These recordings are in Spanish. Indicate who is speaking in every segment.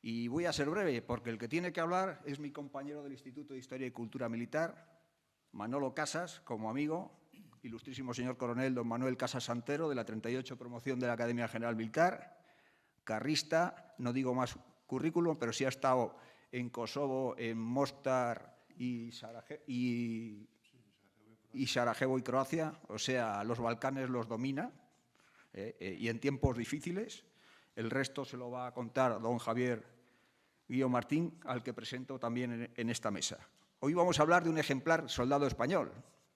Speaker 1: Y voy a ser breve, porque el que tiene que hablar es mi compañero del Instituto de Historia y Cultura Militar, Manolo Casas, como amigo, ilustrísimo señor coronel don Manuel Casas Santero, de la 38 Promoción de la Academia General Militar, carrista, no digo más currículum, pero sí ha estado en Kosovo, en Mostar y Sarajevo y Croacia, o sea, los Balcanes los domina, y en tiempos difíciles. El resto se lo va a contar don Javier Guillo Martín, al que presento también en esta mesa. Hoy vamos a hablar de un ejemplar soldado español.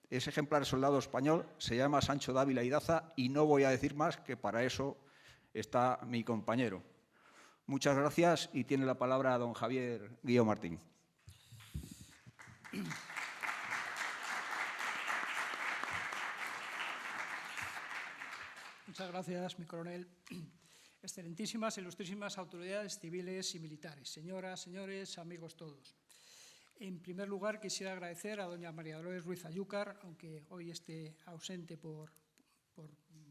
Speaker 1: Ese ejemplar soldado español se llama Sancho Dávila y Daza y no voy a decir más, que para eso está mi compañero. Muchas gracias y tiene la palabra don Javier Guillo Martín.
Speaker 2: Muchas gracias, mi coronel. Excelentísimas, ilustrísimas autoridades civiles y militares, señoras, señores, amigos todos. En primer lugar, quisiera agradecer a doña María Dolores Ruiz Ayúcar, aunque hoy esté ausente por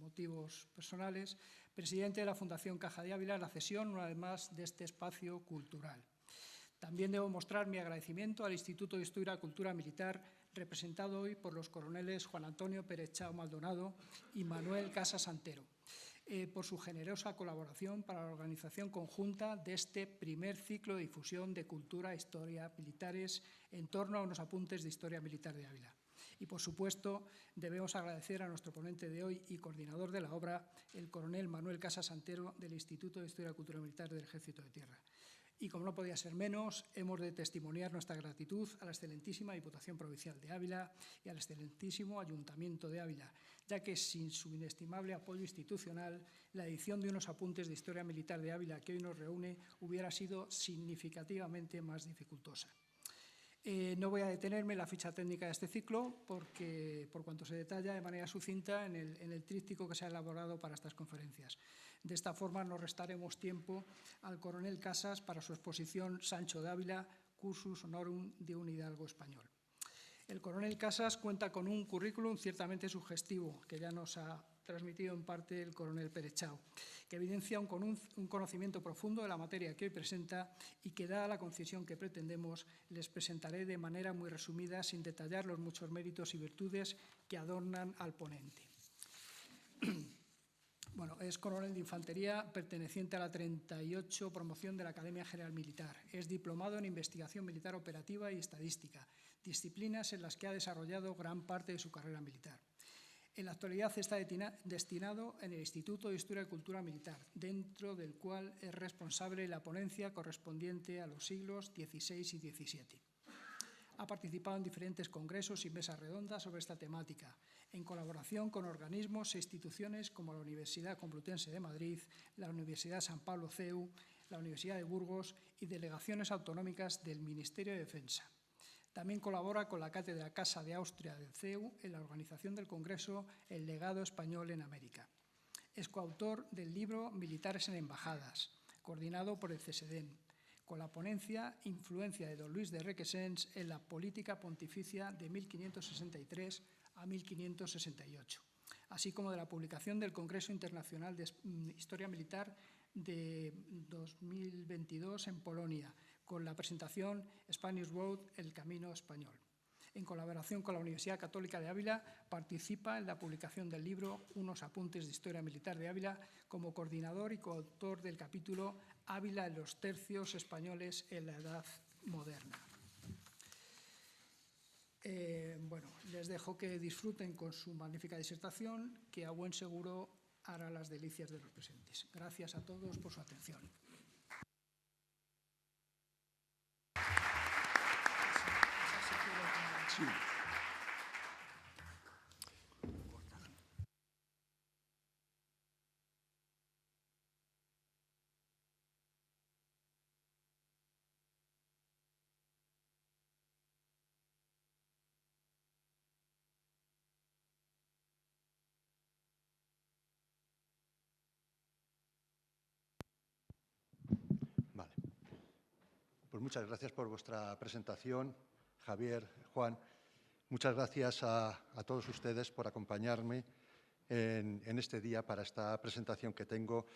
Speaker 2: motivos personales, presidente de la Fundación Caja de Ávila, la cesión, una vez más, de este espacio cultural. También debo mostrar mi agradecimiento al Instituto de Historia y Cultura Militar, representado hoy por los coroneles Juan Antonio Pérez Chao Maldonado y Manuel Casas Santero, por su generosa colaboración para la organización conjunta de este primer ciclo de difusión de cultura e historia militares en torno a unos apuntes de historia militar de Ávila. Y, por supuesto, debemos agradecer a nuestro ponente de hoy y coordinador de la obra, el coronel Manuel Casas Santero, del Instituto de Historia y Cultura Militar del Ejército de Tierra. Y, como no podía ser menos, hemos de testimoniar nuestra gratitud a la excelentísima Diputación Provincial de Ávila y al excelentísimo Ayuntamiento de Ávila, ya que sin su inestimable apoyo institucional, la edición de unos apuntes de historia militar de Ávila que hoy nos reúne hubiera sido significativamente más dificultosa. No voy a detenerme en la ficha técnica de este ciclo, porque, por cuanto se detalla de manera sucinta en el tríptico que se ha elaborado para estas conferencias. De esta forma, nos restaremos tiempo al coronel Casas para su exposición Sancho de Ávila, Cursus Honorum de un Hidalgo Español. El coronel Casas cuenta con un currículum ciertamente sugestivo, que ya nos ha transmitido en parte el coronel Pérez Chao, que evidencia un conocimiento profundo de la materia que hoy presenta y que, dada la concisión que pretendemos, les presentaré de manera muy resumida, sin detallar los muchos méritos y virtudes que adornan al ponente. Bueno, es coronel de infantería perteneciente a la 38 Promoción de la Academia General Militar. Es diplomado en investigación militar operativa y estadística, disciplinas en las que ha desarrollado gran parte de su carrera militar. En la actualidad está destinado en el Instituto de Historia y Cultura Militar, dentro del cual es responsable de la ponencia correspondiente a los siglos XVI y XVII. Ha participado en diferentes congresos y mesas redondas sobre esta temática, en colaboración con organismos e instituciones como la Universidad Complutense de Madrid, la Universidad San Pablo CEU, la Universidad de Burgos y delegaciones autonómicas del Ministerio de Defensa. También colabora con la Cátedra Casa de Austria del CEU en la organización del Congreso El legado español en América. Es coautor del libro Militares en Embajadas, coordinado por el CSEDEN, con la ponencia Influencia de don Luis de Requesens en la política pontificia de 1563 a 1568, así como de la publicación del Congreso Internacional de Historia Militar de 2022 en Polonia, con la presentación Spanish Road, el camino español. En colaboración con la Universidad Católica de Ávila, participa en la publicación del libro Unos apuntes de historia militar de Ávila como coordinador y coautor del capítulo Ávila en los tercios españoles en la Edad Moderna. Bueno, les dejo que disfruten con su magnífica disertación, que a buen seguro hará las delicias de los presentes. Gracias a todos por su atención. Sí.
Speaker 3: Vale. Pues muchas gracias por vuestra presentación, Javier, Juan. Muchas gracias a todos ustedes por acompañarme en este día para esta presentación que tengo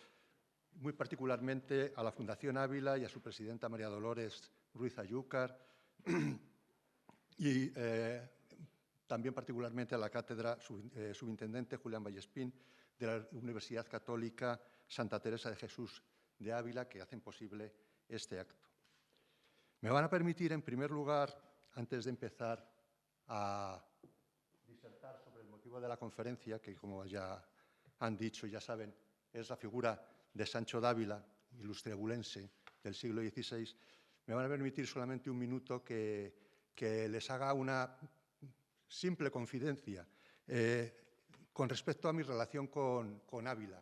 Speaker 3: muy particularmente a la Fundación Ávila y a su presidenta María Dolores Ruiz Ayúcar, y también particularmente a la cátedra subintendente Julián Vallespín de la Universidad Católica Santa Teresa de Jesús de Ávila, que hacen posible este acto. Me van a permitir, en primer lugar, antes de empezar a disertar sobre el motivo de la conferencia, que como ya han dicho, ya saben, es la figura de Sancho Dávila, ilustre abulense del siglo XVI, me van a permitir solamente un minuto que les haga una simple confidencia con respecto a mi relación con Ávila.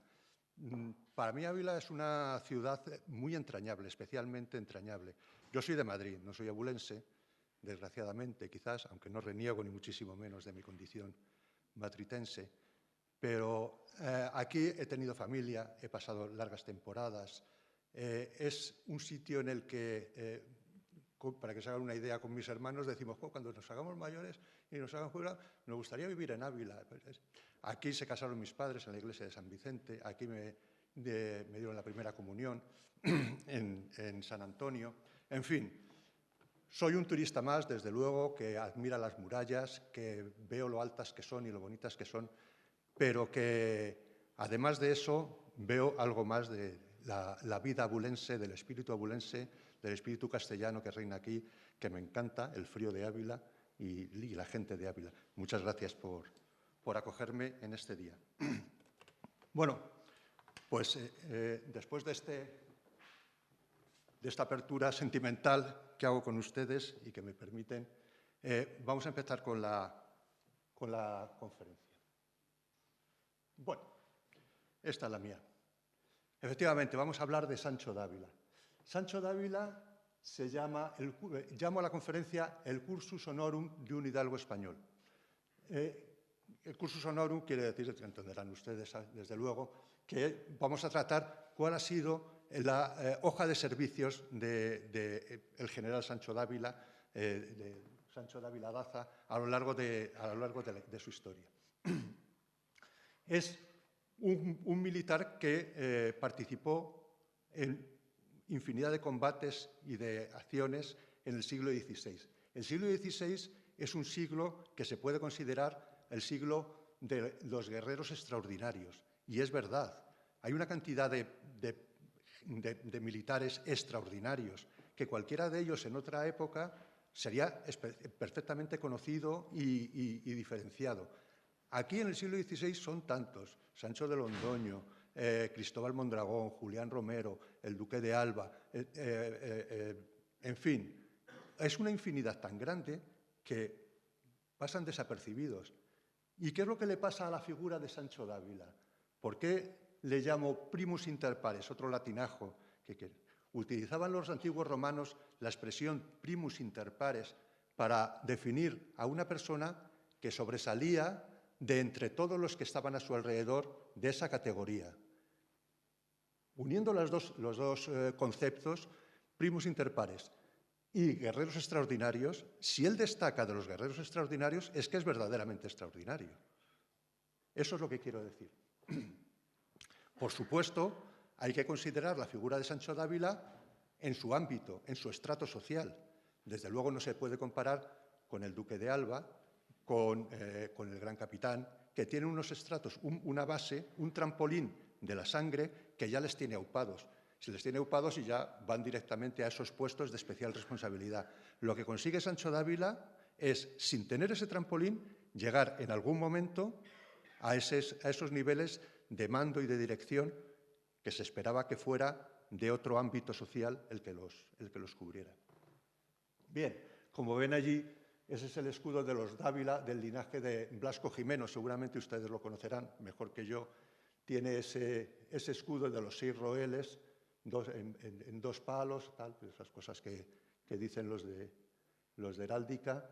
Speaker 3: Para mí Ávila es una ciudad muy entrañable, especialmente entrañable. Yo soy de Madrid, no soy abulense, desgraciadamente quizás, aunque no reniego ni muchísimo menos de mi condición matritense, pero aquí he tenido familia, he pasado largas temporadas. Es un sitio en el que, para que se hagan una idea, con mis hermanos decimos, cuando nos hagamos mayores y nos hagan jubilados, nos gustaría vivir en Ávila. Aquí se casaron mis padres en la iglesia de San Vicente, aquí me dieron la primera comunión en San Antonio. En fin, soy un turista más, desde luego, que admira las murallas, que veo lo altas que son y lo bonitas que son, pero que, además de eso, veo algo más de la vida abulense, del espíritu abulense, del espíritu castellano que reina aquí, que me encanta, el frío de Ávila y la gente de Ávila. Muchas gracias por acogerme en este día. Bueno, pues después de esta apertura sentimental que hago con ustedes y que me permiten, vamos a empezar con la conferencia. Bueno, esta es la mía. Efectivamente, vamos a hablar de Sancho Dávila. Sancho Dávila se llamo a la conferencia el Cursus Honorum de un hidalgo español. El Cursus Honorum quiere decir, entenderán ustedes desde luego, que vamos a tratar cuál ha sido la hoja de servicios del general Sancho Dávila, de Sancho Dávila Daza, a lo largo de su historia. Es un militar que participó en infinidad de combates y de acciones en el siglo XVI. El siglo XVI es un siglo que se puede considerar el siglo de los guerreros extraordinarios. Y es verdad, hay una cantidad de militares extraordinarios que cualquiera de ellos en otra época sería perfectamente conocido y diferenciado. Aquí en el siglo XVI son tantos: Sancho de Londoño, Cristóbal Mondragón, Julián Romero, el duque de Alba, en fin, es una infinidad tan grande que pasan desapercibidos. ¿Y qué es lo que le pasa a la figura de Sancho Dávila? ¿Por qué le llamo primus inter pares, otro latinajo? Utilizaban los antiguos romanos la expresión primus inter pares para definir a una persona que sobresalía de entre todos los que estaban a su alrededor de esa categoría. Uniendo los dos conceptos, primus inter pares y guerreros extraordinarios, si él destaca de los guerreros extraordinarios, es que es verdaderamente extraordinario. Eso es lo que quiero decir. Por supuesto, hay que considerar la figura de Sancho Dávila en su ámbito, en su estrato social. Desde luego no se puede comparar con el duque de Alba, con el gran capitán, que tiene unos estratos, una base, un trampolín de la sangre que ya les tiene aupados. Se les tiene aupados y ya van directamente a esos puestos de especial responsabilidad. Lo que consigue Sancho Dávila es, sin tener ese trampolín, llegar en algún momento a esos niveles de mando y de dirección que se esperaba que fuera de otro ámbito social el que los cubriera. Bien, como ven allí, ese es el escudo de los Dávila, del linaje de Blasco Jimeno. Seguramente ustedes lo conocerán mejor que yo. Tiene ese escudo de los 6 roeles, en 2 palos, tal, esas cosas que dicen los de heráldica,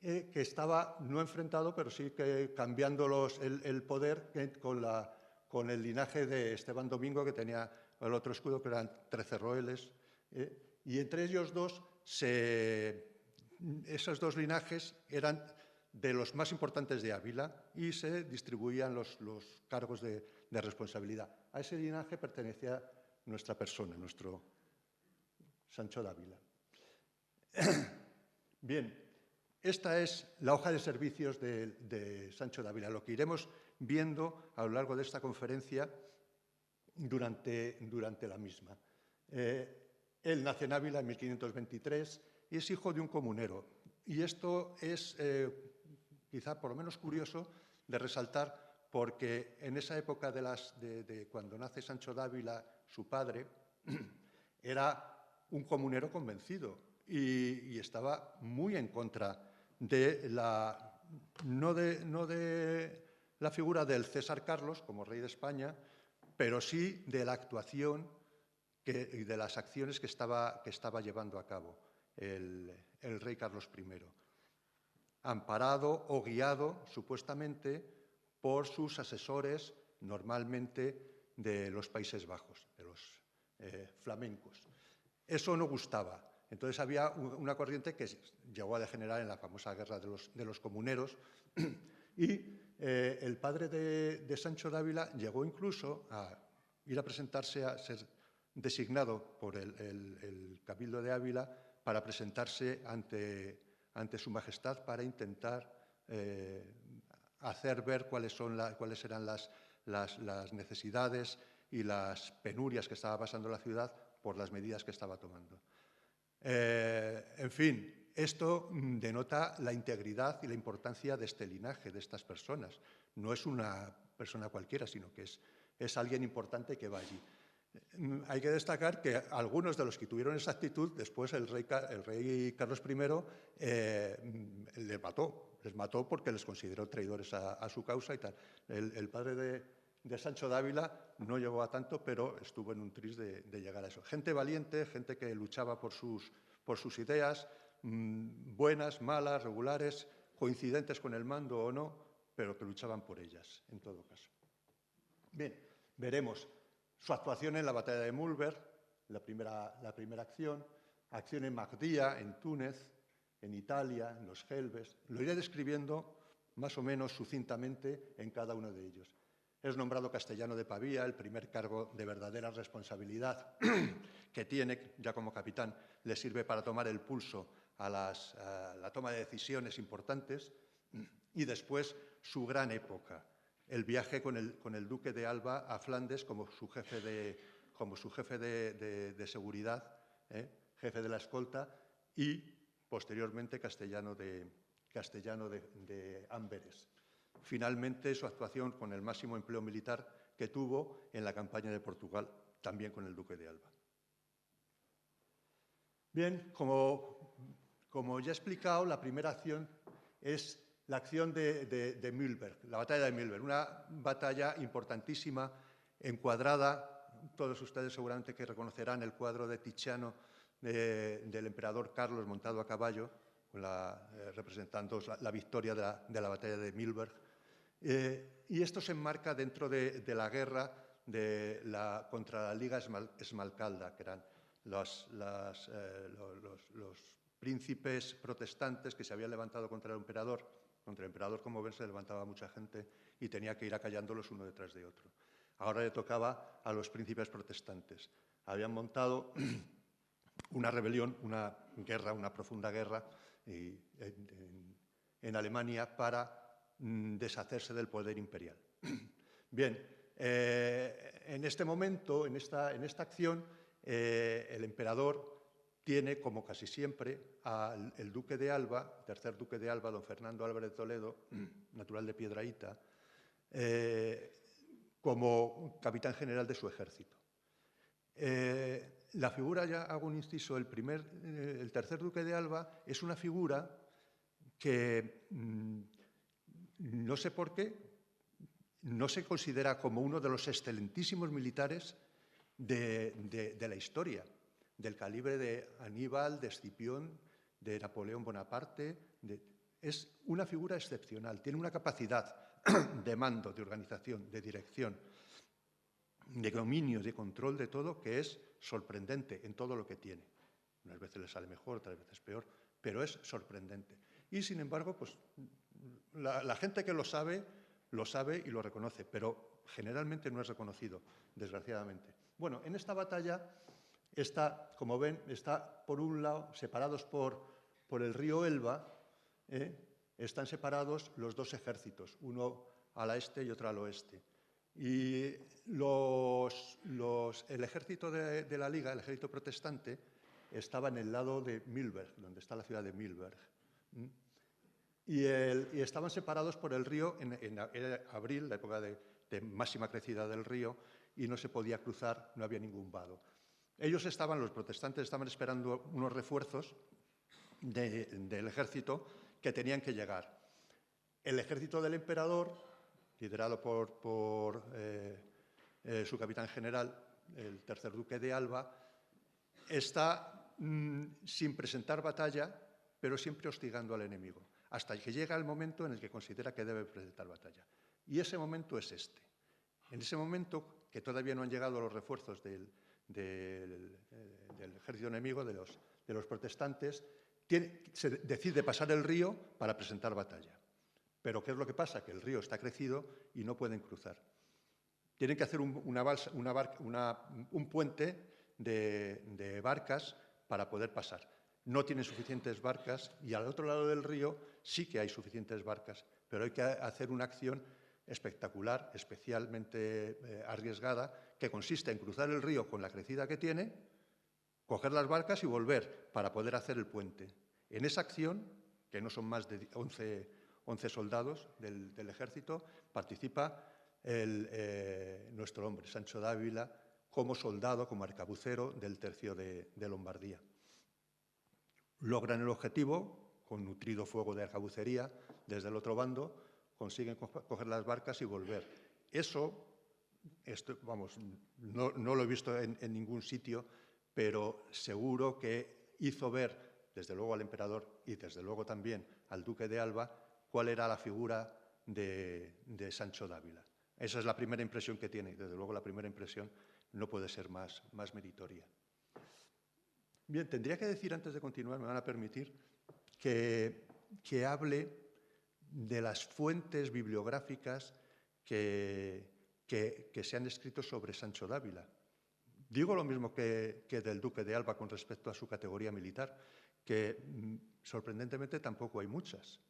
Speaker 3: que estaba no enfrentado, pero sí que cambiando el poder con el linaje de Esteban Domingo, que tenía el otro escudo, que eran 13 roeles. Y entre ellos dos, esos 2 linajes eran de los más importantes de Ávila y se distribuían los cargos de responsabilidad. A ese linaje pertenecía nuestra persona, nuestro Sancho Dávila. Bien, esta es la hoja de servicios de Sancho Dávila, lo que iremos viendo a lo largo de esta conferencia durante la misma. Él nace en Ávila en 1523 y es hijo de un comunero. Y esto es quizá por lo menos curioso de resaltar, porque en esa época de cuando nace Sancho Dávila, su padre era un comunero convencido y estaba muy en contra de no de la figura del César Carlos como rey de España, pero sí de la actuación y de las acciones que estaba llevando a cabo el rey Carlos I, amparado o guiado supuestamente por sus asesores, normalmente de los Países Bajos, de los flamencos. Eso no gustaba. Entonces había una corriente que llegó a degenerar en la famosa guerra de los comuneros y el padre de Sancho Dávila llegó incluso a ir a presentarse a ser designado por el Cabildo de Ávila para presentarse ante su majestad para intentar hacer ver cuáles eran las necesidades y las penurias que estaba pasando la ciudad por las medidas que estaba tomando. En fin, esto denota la integridad y la importancia de este linaje, de estas personas. No es una persona cualquiera, sino que es alguien importante que va allí. Hay que destacar que algunos de los que tuvieron esa actitud, después el rey Carlos I les mató porque les consideró traidores a su causa y tal. El padre de Sancho Dávila no llegó a tanto, pero estuvo en un tris de llegar a eso. Gente valiente, gente que luchaba por sus ideas, buenas, malas, regulares, coincidentes con el mando o no, pero que luchaban por ellas, en todo caso. Bien, veremos su actuación en la batalla de Múlber, la primera acción en Magdía, en Túnez, en Italia, en los Gelbes. Lo iré describiendo más o menos sucintamente en cada uno de ellos. Es nombrado castellano de Pavía, el primer cargo de verdadera responsabilidad que tiene ya como capitán. Le sirve para tomar el pulso a la toma de decisiones importantes y después su gran época, el viaje con el duque de Alba a Flandes como su jefe de seguridad, jefe de la escolta y posteriormente castellano de Amberes. Finalmente, su actuación con el máximo empleo militar que tuvo en la campaña de Portugal, también con el duque de Alba. Bien, como ya he explicado, la primera acción es la acción de Mühlberg, la batalla de Mühlberg, una batalla importantísima, encuadrada, todos ustedes seguramente que reconocerán el cuadro de Tiziano del emperador Carlos montado a caballo, representando la victoria de la batalla de Mühlberg. Y esto se enmarca dentro de la guerra contra la Liga Esmalcalda, que eran los príncipes protestantes que se habían levantado contra el emperador. Contra el emperador, como ven, se levantaba mucha gente y tenía que ir acallándolos uno detrás de otro. Ahora le tocaba a los príncipes protestantes. Habían montado una rebelión, una profunda guerra en Alemania para deshacerse del poder imperial. Bien, en este momento, en esta acción, el emperador tiene, como casi siempre, al duque de Alba, tercer duque de Alba, don Fernando Álvarez de Toledo, natural de Piedrahíta, como capitán general de su ejército. La figura, ya hago un inciso, el tercer duque de Alba es una figura que no sé por qué no se considera como uno de los excelentísimos militares de la historia, del calibre de Aníbal, de Escipión, de Napoleón Bonaparte. Es una figura excepcional, tiene una capacidad de mando, de organización, de dirección, de dominio, de control de todo, que es sorprendente en todo lo que tiene. Unas veces le sale mejor, otras veces peor, pero es sorprendente. Y, sin embargo, pues, la gente que lo sabe y lo reconoce, pero generalmente no es reconocido, desgraciadamente. Bueno, en esta batalla está, como ven, está por un lado, separados por el río Elba, están separados los dos ejércitos, uno al este y otro al oeste. Y el ejército de la Liga, el ejército protestante, estaba en el lado de Milberg, donde está la ciudad de Milberg. Y estaban separados por el río en abril, la época de máxima crecida del río, y no se podía cruzar, no había ningún vado. Los protestantes estaban esperando unos refuerzos del ejército que tenían que llegar. El ejército del emperador, liderado por su capitán general, el tercer duque de Alba, está sin presentar batalla, pero siempre hostigando al enemigo, hasta que llega el momento en el que considera que debe presentar batalla. Y ese momento es este. En ese momento, que todavía no han llegado los refuerzos del ejército enemigo, de los protestantes, se decide pasar el río para presentar batalla. Pero ¿qué es lo que pasa? Que el río está crecido y no pueden cruzar. Tienen que hacer un puente de barcas para poder pasar. No tienen suficientes barcas y al otro lado del río sí que hay suficientes barcas, pero hay que hacer una acción espectacular, especialmente arriesgada, que consiste en cruzar el río con la crecida que tiene, coger las barcas y volver para poder hacer el puente. En esa acción, que no son más de 11 soldados del ejército, participa nuestro hombre, Sancho Dávila, como soldado, como arcabucero del tercio de Lombardía. Logran el objetivo con nutrido fuego de arcabucería desde el otro bando, consiguen coger las barcas y volver. Vamos, no lo he visto en ningún sitio, pero seguro que hizo ver, desde luego al emperador y desde luego también al duque de Alba, cuál era la figura de Sancho Dávila. Esa es la primera impresión que tiene, y desde luego la primera impresión no puede ser más meritoria. Bien, tendría que decir antes de continuar, me van a permitir, que hable de las fuentes bibliográficas que se han escrito sobre Sancho Dávila. Digo lo mismo que del duque de Alba con respecto a su categoría militar, que sorprendentemente tampoco hay muchas.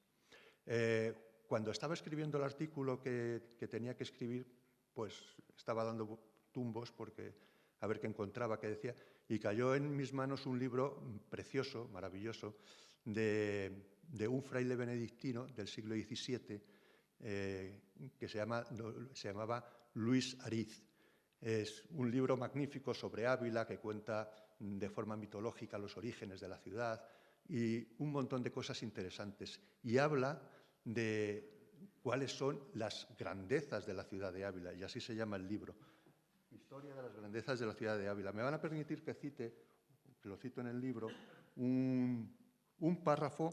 Speaker 3: Cuando estaba escribiendo el artículo que tenía que escribir, pues estaba dando tumbos porque a ver qué encontraba, qué decía, y cayó en mis manos un libro precioso, maravilloso, de un fraile benedictino del siglo XVII que se llamaba Luis Ariz. Es un libro magnífico sobre Ávila que cuenta de forma mitológica los orígenes de la ciudad y un montón de cosas interesantes. Y habla de cuáles son las grandezas de la ciudad de Ávila, y así se llama el libro. Historia de las grandezas de la ciudad de Ávila. Me van a permitir que lo cito en el libro, un párrafo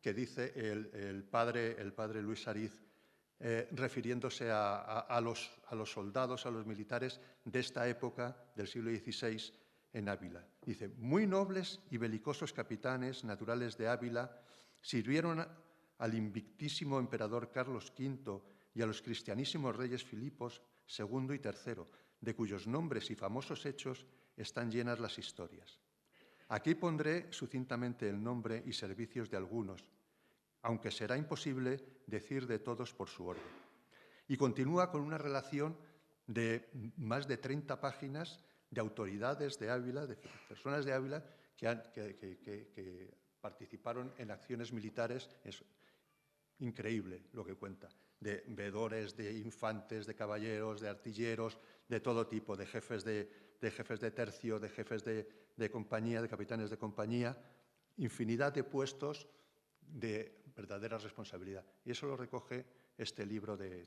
Speaker 3: que dice el padre Luis Ariz, refiriéndose a los soldados, a los militares de esta época del siglo XVI en Ávila. Dice: muy nobles y belicosos capitanes naturales de Ávila sirvieron al invictísimo emperador Carlos V y a los cristianísimos reyes Filipos II y III, de cuyos nombres y famosos hechos están llenas las historias. Aquí pondré sucintamente el nombre y servicios de algunos, aunque será imposible decir de todos por su orden. Y continúa con una relación de más de 30 páginas de autoridades de Ávila, de personas de Ávila que participaron en acciones militares. Es increíble lo que cuenta, de veedores, de infantes, de caballeros, de artilleros, de todo tipo, de jefes de tercio, de jefes de compañía, de capitanes de compañía, infinidad de puestos de verdadera responsabilidad. Y eso lo recoge este libro de...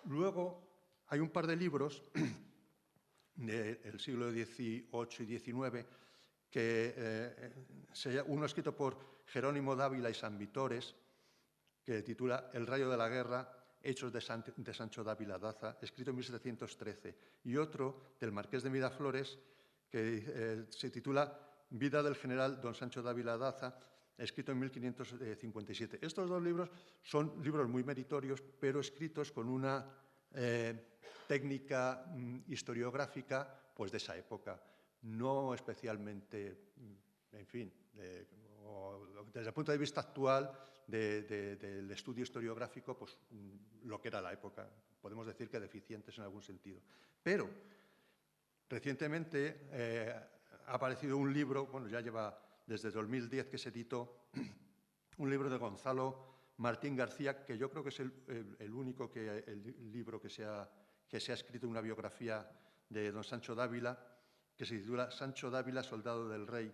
Speaker 3: Luego hay un par de libros del siglo XVIII y XIX, uno escrito por Jerónimo Dávila y San Vitores, que titula El rayo de la guerra, hechos de Sancho Dávila Daza, escrito en 1713, y otro del marqués de Miraflores, que se titula Vida del general don Sancho Dávila Daza, escrito en 1557. Estos dos libros son libros muy meritorios, pero escritos con una técnica historiográfica pues de esa época, no especialmente, en fin, desde el punto de vista actual del estudio historiográfico, pues lo que era la época, podemos decir que deficientes en algún sentido. Pero recientemente ha aparecido un libro, bueno, ya lleva desde 2010 que se editó, un libro de Gonzalo Martín García, que yo creo que es el único libro que se ha escrito una biografía de don Sancho Dávila, que se titula Sancho Dávila, soldado del rey.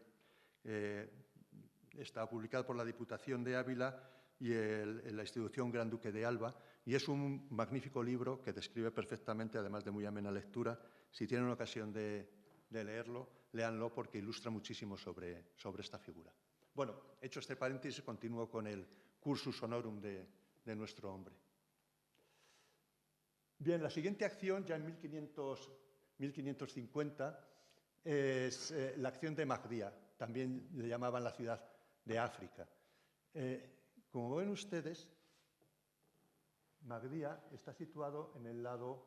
Speaker 3: Está publicado por la Diputación de Ávila y la institución Gran Duque de Alba, y es un magnífico libro que describe perfectamente, además de muy amena lectura. Si tienen ocasión de leerlo, léanlo porque ilustra muchísimo sobre esta figura. Bueno, hecho este paréntesis, continúo con el cursus honorum de nuestro hombre. Bien, la siguiente acción, ya en 1550, es la acción de Magdía, también le llamaban la ciudad de África. Como ven ustedes, Magdía está situado en el lado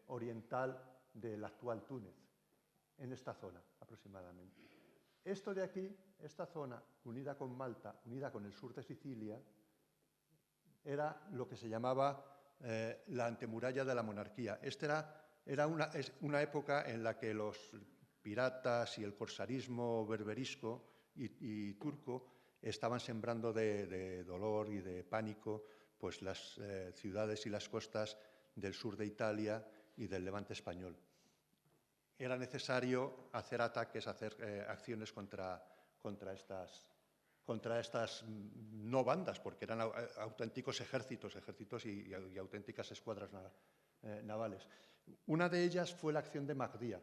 Speaker 3: oriental del actual Túnez, en esta zona aproximadamente. Esto de aquí, esta zona, unida con Malta, unida con el sur de Sicilia, era lo que se llamaba la antemuralla de la monarquía. Esta era una época en la que los piratas y el corsarismo berberisco y turco estaban sembrando de dolor y de pánico pues las ciudades y las costas del sur de Italia y del Levante español. Era necesario hacer ataques, hacer acciones contra estas no bandas, porque eran auténticos ejércitos y auténticas escuadras navales. Una de ellas fue la acción de Magdía.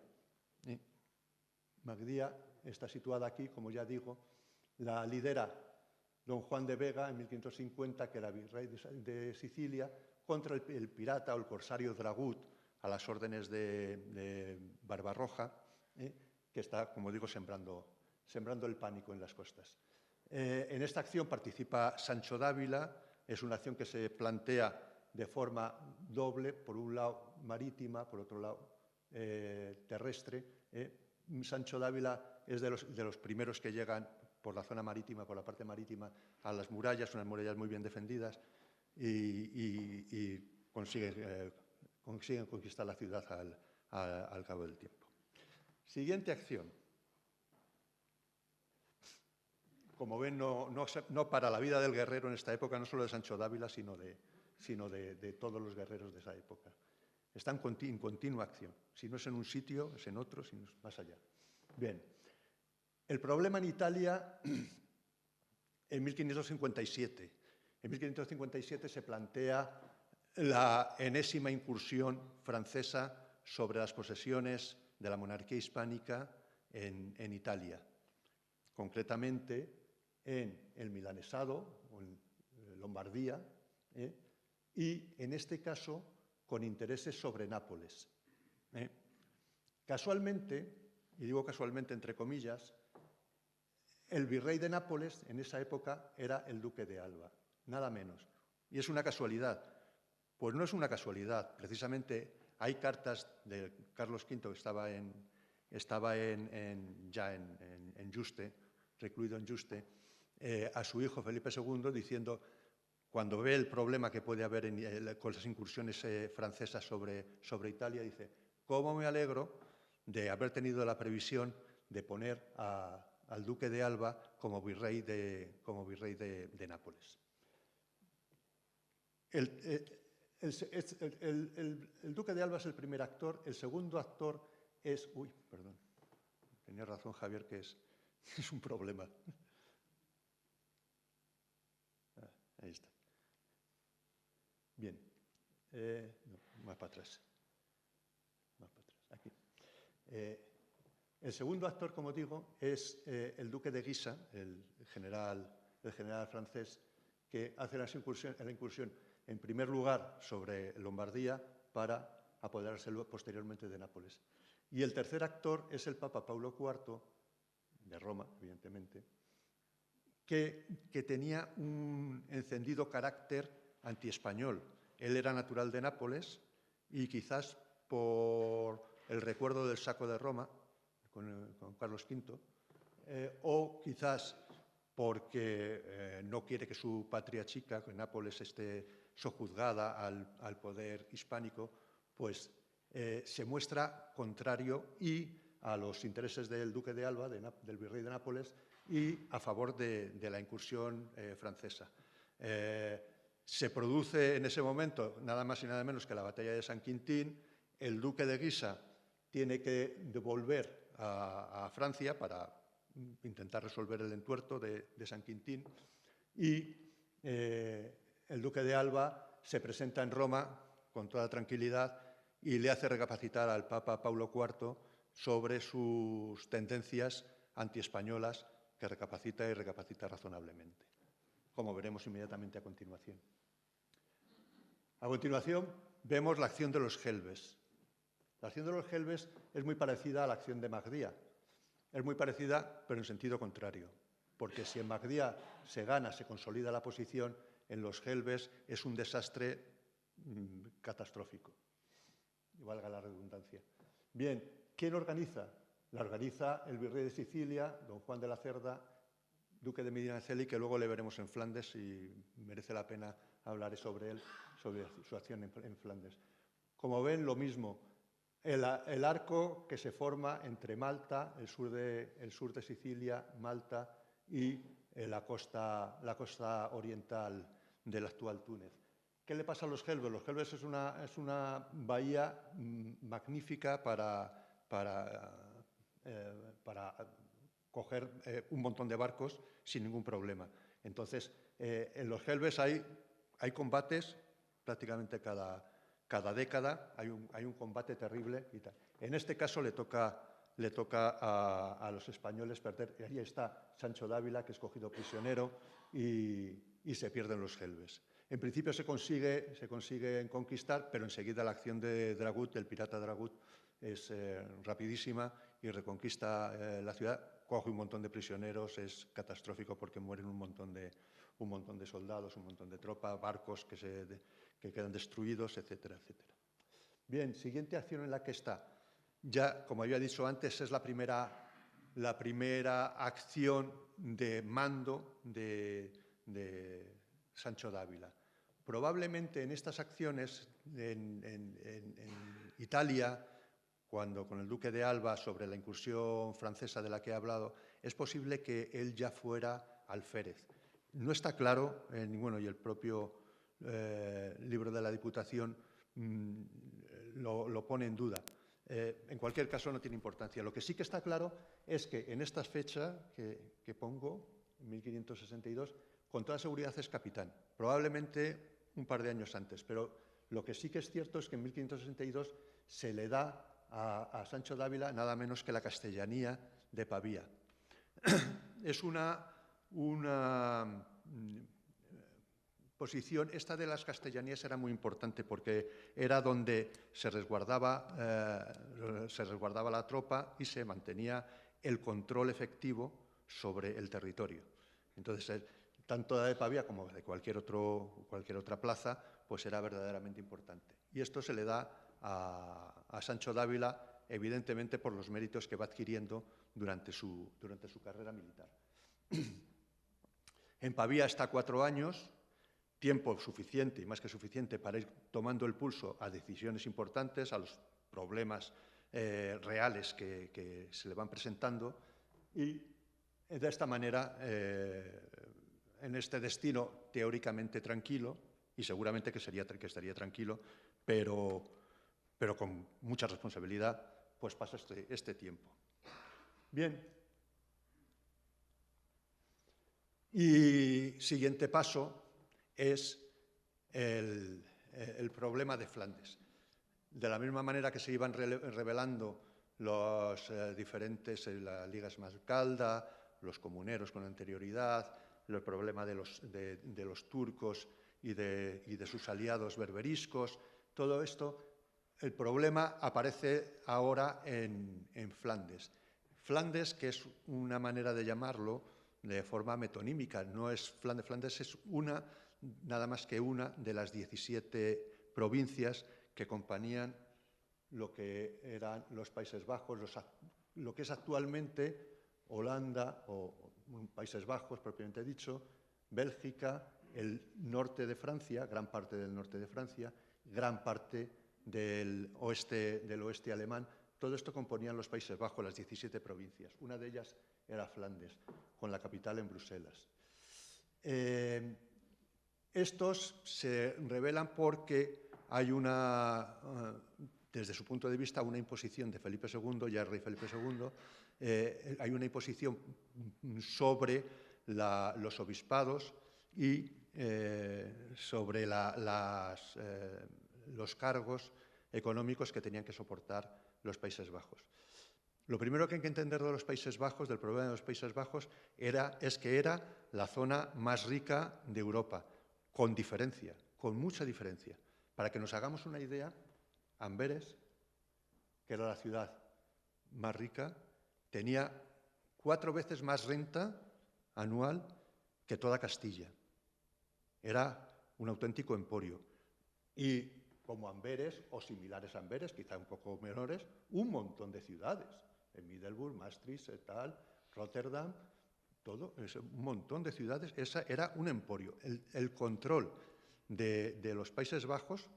Speaker 3: Magdía está situada aquí, como ya digo, la lidera don Juan de Vega en 1550, que era virrey de Sicilia, contra el pirata o el corsario Dragut, a las órdenes de Barbarroja, que está, como digo, sembrando el pánico en las costas. En esta acción participa Sancho Dávila. Es una acción que se plantea de forma doble, por un lado marítima, por otro lado terrestre. Sancho Dávila es de los primeros que llegan por la zona marítima, por la parte marítima, a las murallas, unas murallas muy bien defendidas, y consiguen conquistar la ciudad al cabo del tiempo. Siguiente acción. Como ven, no para la vida del guerrero en esta época, no solo de Sancho Dávila, sino de todos los guerreros de esa época. Está en continua acción. Si no es en un sitio, es en otro, si no es más allá. Bien. El problema en Italia, en 1557. En 1557 se plantea la enésima incursión francesa sobre las posesiones de la monarquía hispánica en Italia. Concretamente, en el Milanesado, o en Lombardía, y en este caso con intereses sobre Nápoles. Casualmente, y digo casualmente entre comillas, el virrey de Nápoles en esa época era el duque de Alba, nada menos. Y es una casualidad. Pues no es una casualidad. Precisamente hay cartas de Carlos V, que estaba en Yuste, recluido en Yuste, a su hijo Felipe II, diciendo, cuando ve el problema que puede haber con las incursiones francesas sobre Italia, dice, ¿cómo me alegro de haber tenido la previsión de poner al duque de Alba como virrey de Nápoles? El duque de Alba es el primer actor. El segundo actor es... Uy, perdón. Tenía razón Javier, que es un problema. Ahí está. Bien. No, más para atrás. Más para atrás. Aquí. El segundo actor, como digo, es el duque de Guisa, el general francés, que hace la incursión en primer lugar sobre Lombardía para apoderarse posteriormente de Nápoles. Y el tercer actor es el Papa Paulo IV, de Roma, evidentemente, que tenía un encendido carácter antiespañol. Él era natural de Nápoles y quizás por el recuerdo del saco de Roma con Carlos V, o quizás porque no quiere que su patria chica, que Nápoles, esté sojuzgada al poder hispánico, pues se muestra contrario a los intereses del duque de Alba, del virrey de Nápoles, y a favor de la incursión francesa. Se produce en ese momento nada más y nada menos que la batalla de San Quintín. El duque de Guisa tiene que devolver a Francia para intentar resolver el entuerto de San Quintín, y el duque de Alba se presenta en Roma con toda tranquilidad y le hace recapacitar al Papa Paulo IV sobre sus tendencias antiespañolas, que recapacita y recapacita razonablemente, como veremos inmediatamente a continuación. A continuación vemos la acción de los Gelbes. La acción de los Gelbes es muy parecida a la acción de Magdía. Es muy parecida, pero en sentido contrario, porque si en Magdía se gana, se consolida la posición, en los Gelbes es un desastre catastrófico, y valga la redundancia. Bien, ¿quién organiza? La organiza el virrey de Sicilia, don Juan de la Cerda, duque de Medinaceli, que luego le veremos en Flandes y merece la pena hablar sobre él, sobre su acción en Flandes. Como ven, lo mismo. El arco que se forma entre Malta, el sur de Sicilia, Malta y la costa oriental del actual Túnez. ¿Qué le pasa a los Gelbes? Los Gelbes es una bahía magnífica para coger un montón de barcos sin ningún problema. Entonces, en los Gelbes hay combates prácticamente cada década, hay un combate terrible y tal. En este caso le toca a los españoles perder. Y ahí está Sancho Dávila, que es cogido prisionero, y se pierden los Gelbes. En principio se consigue conquistar, pero enseguida la acción de Dragut, del pirata Dragut, es rapidísima y reconquista la ciudad, coge un montón de prisioneros, es catastrófico porque mueren un montón de soldados, un montón de tropa, barcos que quedan destruidos, etcétera, etcétera. Bien, siguiente acción en la que está. Ya, como había dicho antes, es la primera acción de mando de Sancho Dávila. Probablemente en estas acciones en Italia, cuando con el duque de Alba, sobre la incursión francesa de la que he hablado, es posible que él ya fuera alférez. No está claro, y el propio libro de la Diputación lo pone en duda. En cualquier caso, no tiene importancia. Lo que sí que está claro es que en esta fecha que pongo, 1562, con toda seguridad es capitán. Probablemente un par de años antes, pero lo que sí que es cierto es que en 1562 se le da a Sancho Dávila nada menos que la castellanía de Pavía. Es una posición, esta de las castellanías era muy importante porque era donde se resguardaba la tropa y se mantenía el control efectivo sobre el territorio. Entonces, tanto de Pavía como de cualquier otra plaza, pues era verdaderamente importante. Y esto se le da a Sancho Dávila, evidentemente por los méritos que va adquiriendo durante su carrera militar. En Pavía está 4 años, tiempo suficiente y más que suficiente para ir tomando el pulso a decisiones importantes, a los problemas reales que se le van presentando, y de esta manera, en este destino teóricamente tranquilo, y seguramente que estaría tranquilo, pero con mucha responsabilidad, pues pasa este tiempo. Bien. Y siguiente paso es el problema de Flandes. De la misma manera que se iban revelando los diferentes, la Liga Esmalcalda, los comuneros con anterioridad, el problema de los turcos y de sus aliados berberiscos, todo esto, el problema aparece ahora en Flandes. Flandes, que es una manera de llamarlo de forma metonímica, no es Flandes, es nada más que una de las 17 provincias que compañían lo que eran los Países Bajos, lo que es actualmente Holanda o Países Bajos, propiamente dicho, Bélgica, el norte de Francia, gran parte del norte de Francia, gran parte del oeste alemán. Todo esto componían los Países Bajos, las 17 provincias. Una de ellas era Flandes, con la capital en Bruselas. Estos se rebelan porque hay desde su punto de vista, una imposición de Felipe II, ya el rey Felipe II, hay una imposición sobre los obispados y sobre los cargos económicos que tenían que soportar los Países Bajos. Lo primero que hay que entender de los Países Bajos, del problema de los Países Bajos, es que era la zona más rica de Europa, con diferencia, con mucha diferencia. Para que nos hagamos una idea, Amberes, que era la ciudad más rica, tenía 4 veces más renta anual que toda Castilla. Era un auténtico emporio. Y como Amberes, o similares a Amberes, quizá un poco menores, un montón de ciudades. En Middelburg, Maastricht, Rotterdam, todo, un montón de ciudades. Esa era un emporio. El control de los Países Bajos,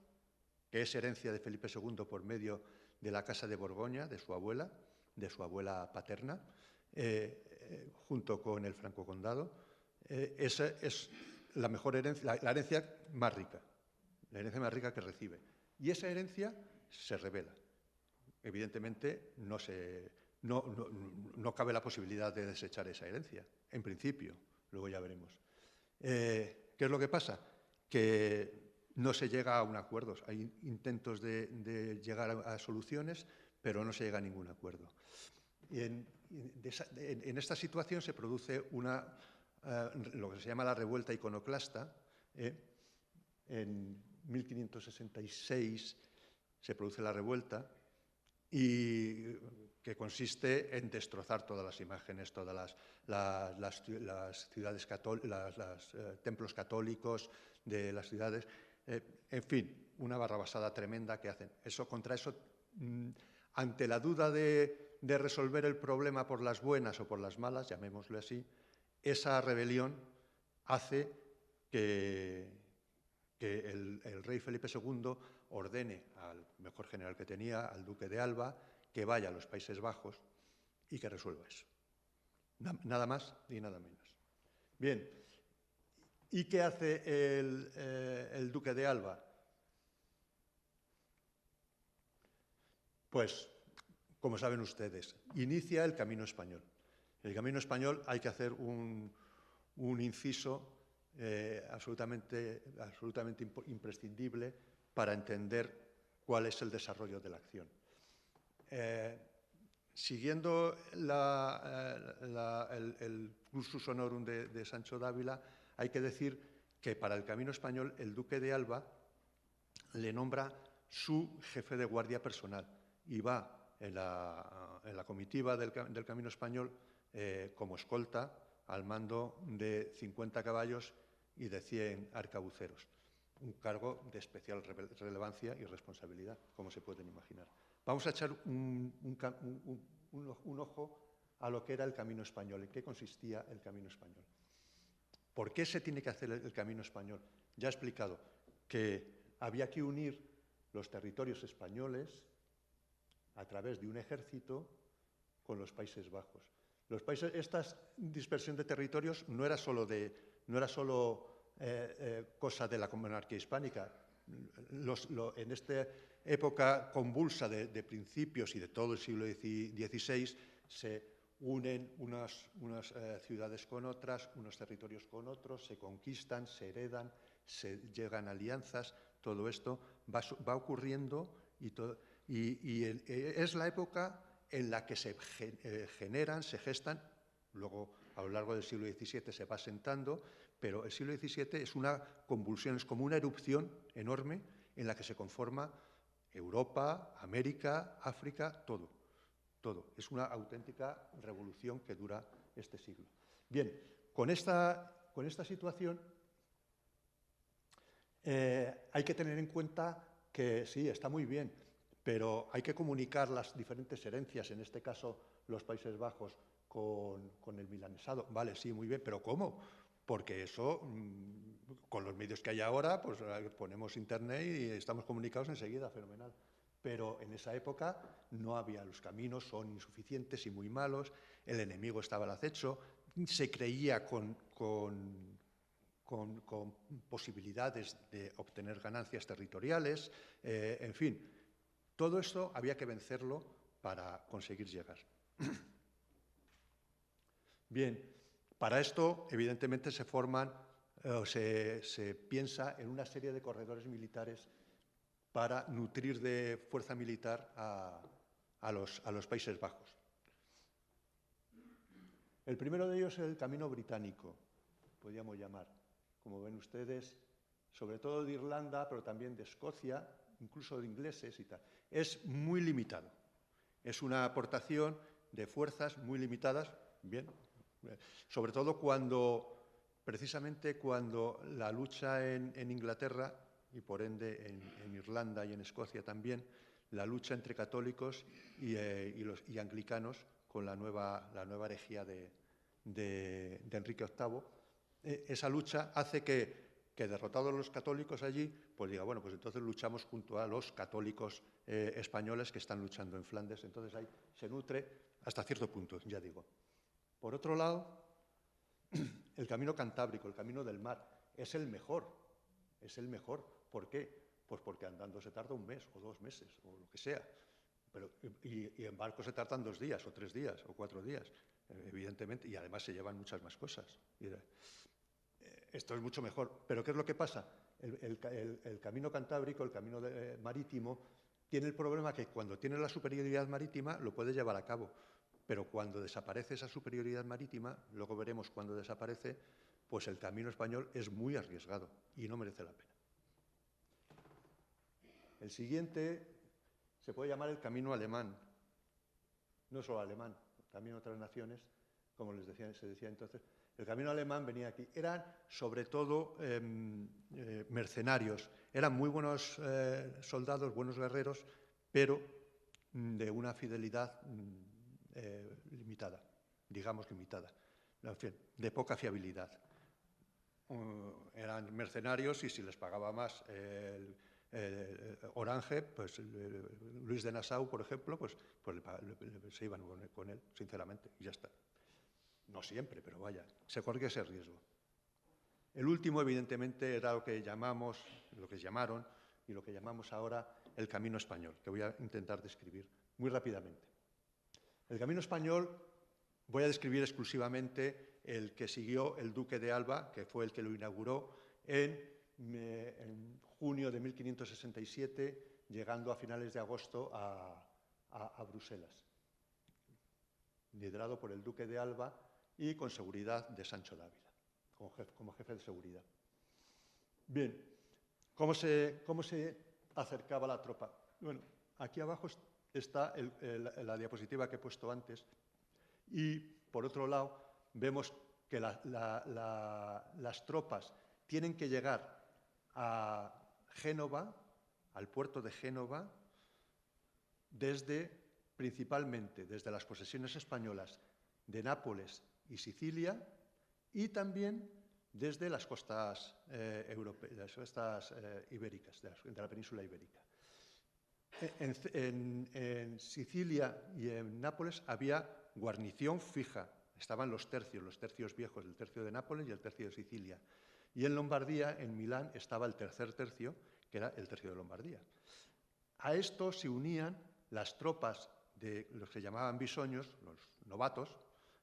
Speaker 3: que es herencia de Felipe II por medio de la Casa de Borgoña, de su abuela paterna, junto con el Franco Condado. Esa es la mejor herencia, la herencia más rica que recibe. Y esa herencia se revela. Evidentemente, no cabe la posibilidad de desechar esa herencia, en principio, luego ya veremos. ¿Qué es lo que pasa? Que no se llega a un acuerdo. Hay intentos de llegar a soluciones, pero no se llega a ningún acuerdo. Y en esta situación se produce lo que se llama la revuelta iconoclasta. En 1566 se produce la revuelta, y que consiste en destrozar todas las imágenes, todas las ciudades católicas, los templos católicos de las ciudades. En fin, una barrabasada tremenda que hacen. Contra eso, ante la duda de resolver el problema por las buenas o por las malas, llamémosle así, esa rebelión hace que el rey Felipe II ordene al mejor general que tenía, al duque de Alba, que vaya a los Países Bajos y que resuelva eso. Nada más ni nada menos. Bien, ¿y qué hace el duque de Alba? Pues, como saben ustedes, inicia el Camino Español. El Camino Español, hay que hacer un inciso absolutamente imprescindible para entender cuál es el desarrollo de la acción. Siguiendo el cursus honorum de Sancho Dávila, hay que decir que para el Camino Español el duque de Alba le nombra su jefe de guardia personal y va en la comitiva del Camino Español como escolta al mando de 50 caballos y de 100 arcabuceros. Un cargo de especial relevancia y responsabilidad, como se pueden imaginar. Vamos a echar un ojo a lo que era el Camino Español, en qué consistía el Camino Español. ¿Por qué se tiene que hacer el Camino Español? Ya he explicado que había que unir los territorios españoles a través de un ejército con los Países Bajos. Esta dispersión de territorios no era solo cosa de la monarquía hispánica. En esta época convulsa de principios y de todo el siglo XVI se unen unas ciudades con otras, unos territorios con otros, se conquistan, se heredan, se llegan a alianzas. Todo esto va ocurriendo y es la época en la que se generan, se gestan. Luego, a lo largo del siglo XVII se va asentando, pero el siglo XVII es una convulsión, es como una erupción enorme en la que se conforma Europa, América, África, todo. Es una auténtica revolución que dura este siglo. Bien, con esta situación hay que tener en cuenta que sí, está muy bien, pero hay que comunicar las diferentes herencias, en este caso los Países Bajos, con el milanesado. Vale, sí, muy bien, pero ¿cómo? Porque eso, con los medios que hay ahora, pues ponemos internet y estamos comunicados enseguida, fenomenal. Pero en esa época no había, los caminos son insuficientes y muy malos, el enemigo estaba al acecho, se creía con posibilidades de obtener ganancias territoriales, en fin, todo esto había que vencerlo para conseguir llegar. Bien, para esto, evidentemente, se forman, se piensa en una serie de corredores militares para nutrir de fuerza militar a los Países Bajos. El primero de ellos es el Camino Británico, podríamos llamar. Como ven ustedes, sobre todo de Irlanda, pero también de Escocia, incluso de ingleses y tal. Es muy limitado. Es una aportación de fuerzas muy limitadas, bien, sobre todo precisamente cuando la lucha en Inglaterra y por ende en Irlanda y en Escocia también, la lucha entre católicos y anglicanos con la nueva herejía de Enrique VIII, esa lucha hace que derrotados los católicos allí, pues diga, bueno, pues entonces luchamos junto a los católicos españoles que están luchando en Flandes. Entonces ahí se nutre hasta cierto punto, ya digo. Por otro lado, el camino cantábrico, el camino del mar, es el mejor. Es el mejor. ¿Por qué? Pues porque andando se tarda 1 mes o 2 meses o lo que sea. Y en barco se tardan 2 días o 3 días o 4 días, evidentemente, y además se llevan muchas más cosas. Esto es mucho mejor. Pero ¿qué es lo que pasa? El camino cantábrico, el camino marítimo, tiene el problema que cuando tiene la superioridad marítima lo puede llevar a cabo, pero cuando desaparece esa superioridad marítima, luego veremos cuando desaparece, pues el camino español es muy arriesgado y no merece la pena. El siguiente se puede llamar el camino alemán. No solo alemán, también otras naciones, como se decía entonces. El camino alemán venía aquí. Eran, sobre todo, mercenarios. Eran muy buenos soldados, buenos guerreros, pero de una fidelidad limitada, digamos limitada. En fin, de poca fiabilidad. Eran mercenarios y si les pagaba más Orange, pues Luis de Nassau, por ejemplo, pues se iban con él, sinceramente, y ya está. No siempre, pero vaya, se corre ese riesgo. El último, evidentemente, era lo que llamaron y lo que llamamos ahora el camino español, que voy a intentar describir muy rápidamente. El camino español voy a describir exclusivamente el que siguió el duque de Alba, que fue el que lo inauguró en junio de 1567, llegando a finales de agosto a Bruselas, liderado por el duque de Alba y con seguridad de Sancho de Ávila, como jefe de seguridad. Bien, ¿cómo se acercaba la tropa? Bueno, aquí abajo está la diapositiva que he puesto antes y, por otro lado, vemos que las tropas tienen que llegar a Génova, al puerto de Génova, principalmente desde las posesiones españolas de Nápoles y Sicilia, y también desde las costas ibéricas, de la península ibérica. En Sicilia y en Nápoles había guarnición fija, estaban los tercios viejos, el tercio de Nápoles y el tercio de Sicilia. Y en Lombardía, en Milán, estaba el tercer tercio, que era el tercio de Lombardía. A esto se unían las tropas de los que llamaban bisoños, los novatos,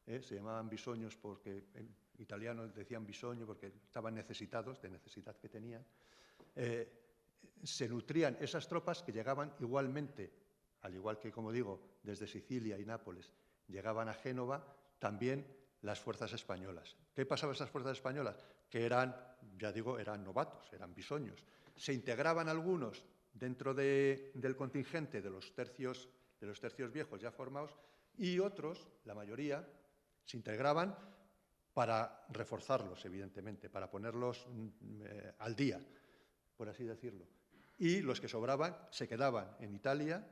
Speaker 3: se llamaban bisoños porque en italiano decían bisoño porque estaban necesitados, de necesidad que tenían. Se nutrían esas tropas que llegaban igualmente, al igual que, como digo, desde Sicilia y Nápoles, llegaban a Génova, también las fuerzas españolas. ¿Qué pasaba a esas fuerzas españolas? Que eran, ya digo, eran novatos, eran bisoños. Se integraban algunos dentro del contingente de los tercios viejos ya formados y otros, la mayoría, se integraban para reforzarlos, evidentemente, para ponerlos al día, por así decirlo. y los que sobraban se quedaban en Italia,